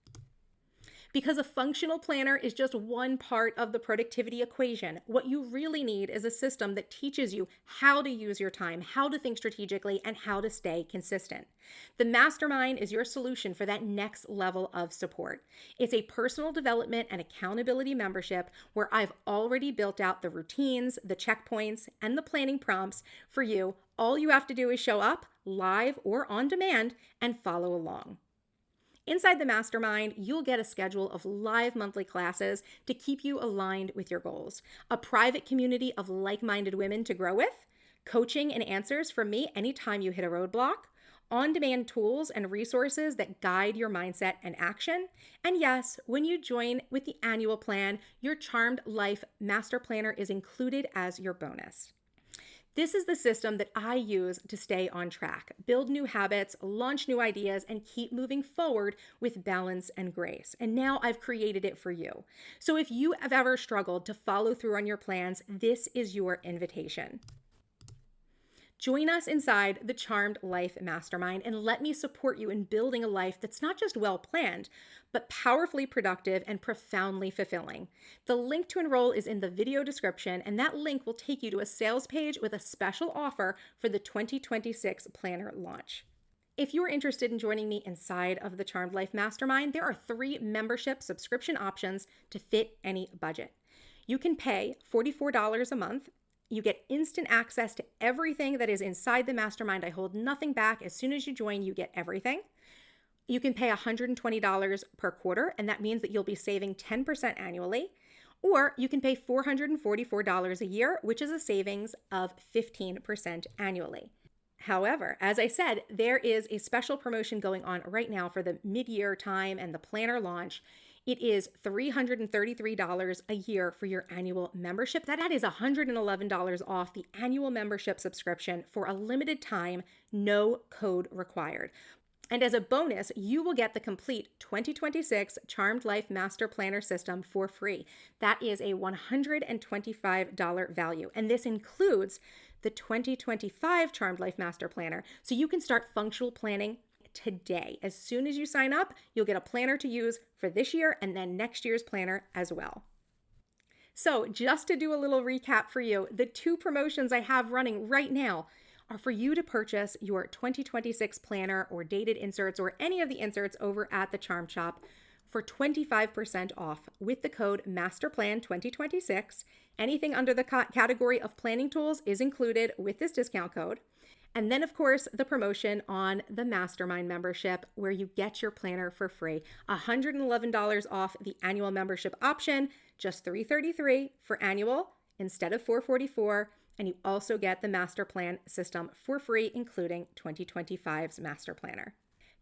A: Because a functional planner is just one part of the productivity equation. What you really need is a system that teaches you how to use your time, how to think strategically, and how to stay consistent. The Mastermind is your solution for that next level of support. It's a personal development and accountability membership where I've already built out the routines, the checkpoints, and the planning prompts for you. All you have to do is show up live or on demand and follow along. Inside the Mastermind, you'll get a schedule of live monthly classes to keep you aligned with your goals, a private community of like-minded women to grow with, coaching and answers from me anytime you hit a roadblock, on-demand tools and resources that guide your mindset and action. And yes, when you join with the annual plan, your Charmed Life Master Planner is included as your bonus. This is the system that I use to stay on track, build new habits, launch new ideas, and keep moving forward with balance and grace. And now I've created it for you. So if you have ever struggled to follow through on your plans, this is your invitation. Join us inside the Charmed Life Mastermind and let me support you in building a life that's not just well planned, but powerfully productive and profoundly fulfilling. The link to enroll is in the video description, and that link will take you to a sales page with a special offer for the 2026 planner launch. If you're interested in joining me inside of the Charmed Life Mastermind, there are 3 membership subscription options to fit any budget. You can pay $44 a month. You get instant access to everything that is inside the mastermind. I hold nothing back. As soon as you join, you get everything. You can pay $120 per quarter, and that means that you'll be saving 10% annually. Or you can pay $444 a year, which is a savings of 15% annually. However, as I said, there is a special promotion going on right now for the mid-year time and the planner launch. It is $333 a year for your annual membership. That is $111 off the annual membership subscription for a limited time, no code required. And as a bonus, you will get the complete 2026 Charmed Life Master Planner System for free. That is a $125 value. And this includes the 2025 Charmed Life Master Planner. So you can start functional planning today. As soon as you sign up, you'll get a planner to use for this year and then next year's planner as well. So just to do a little recap for you, the 2 promotions I have running right now are for you to purchase your 2026 planner or dated inserts or any of the inserts over at the Charm Shop for 25% off with the code MASTERPLAN2026. Anything under the category of planning tools is included with this discount code. And then, of course, the promotion on the Mastermind membership where you get your planner for free. $111 off the annual membership option, just $333 for annual instead of $444. And you also get the Master Plan system for free, including 2025's Master Planner.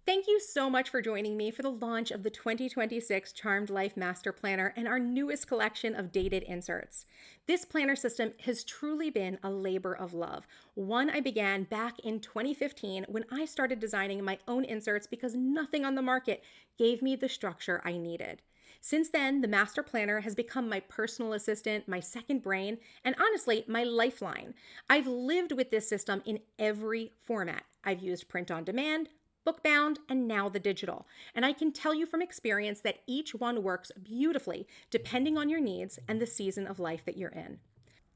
A: Thank you so much for joining me for the launch of the 2026 Charmed Life Master Planner and our newest collection of dated inserts. This planner system has truly been a labor of love, one I began back in 2015 when I started designing my own inserts because nothing on the market gave me the structure I needed. Since then, the Master Planner has become my personal assistant, my second brain, and honestly, my lifeline. I've lived with this system in every format. I've used print on demand, bookbound, and now the digital. And I can tell you from experience that each one works beautifully depending on your needs and the season of life that you're in.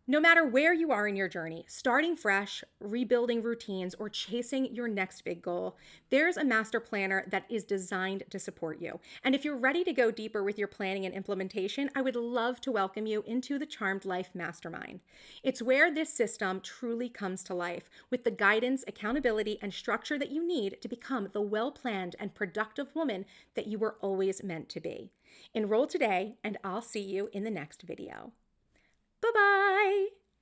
A: No matter where you are in your journey, starting fresh, rebuilding routines, or chasing your next big goal, there's a master planner that is designed to support you. And if you're ready to go deeper with your planning and implementation, I would love to welcome you into the Charmed Life Mastermind. It's where this system truly comes to life with the guidance, accountability, and structure that you need to become the well-planned and productive woman that you were always meant to be. Enroll today, and I'll see you in the next video. Bye-bye.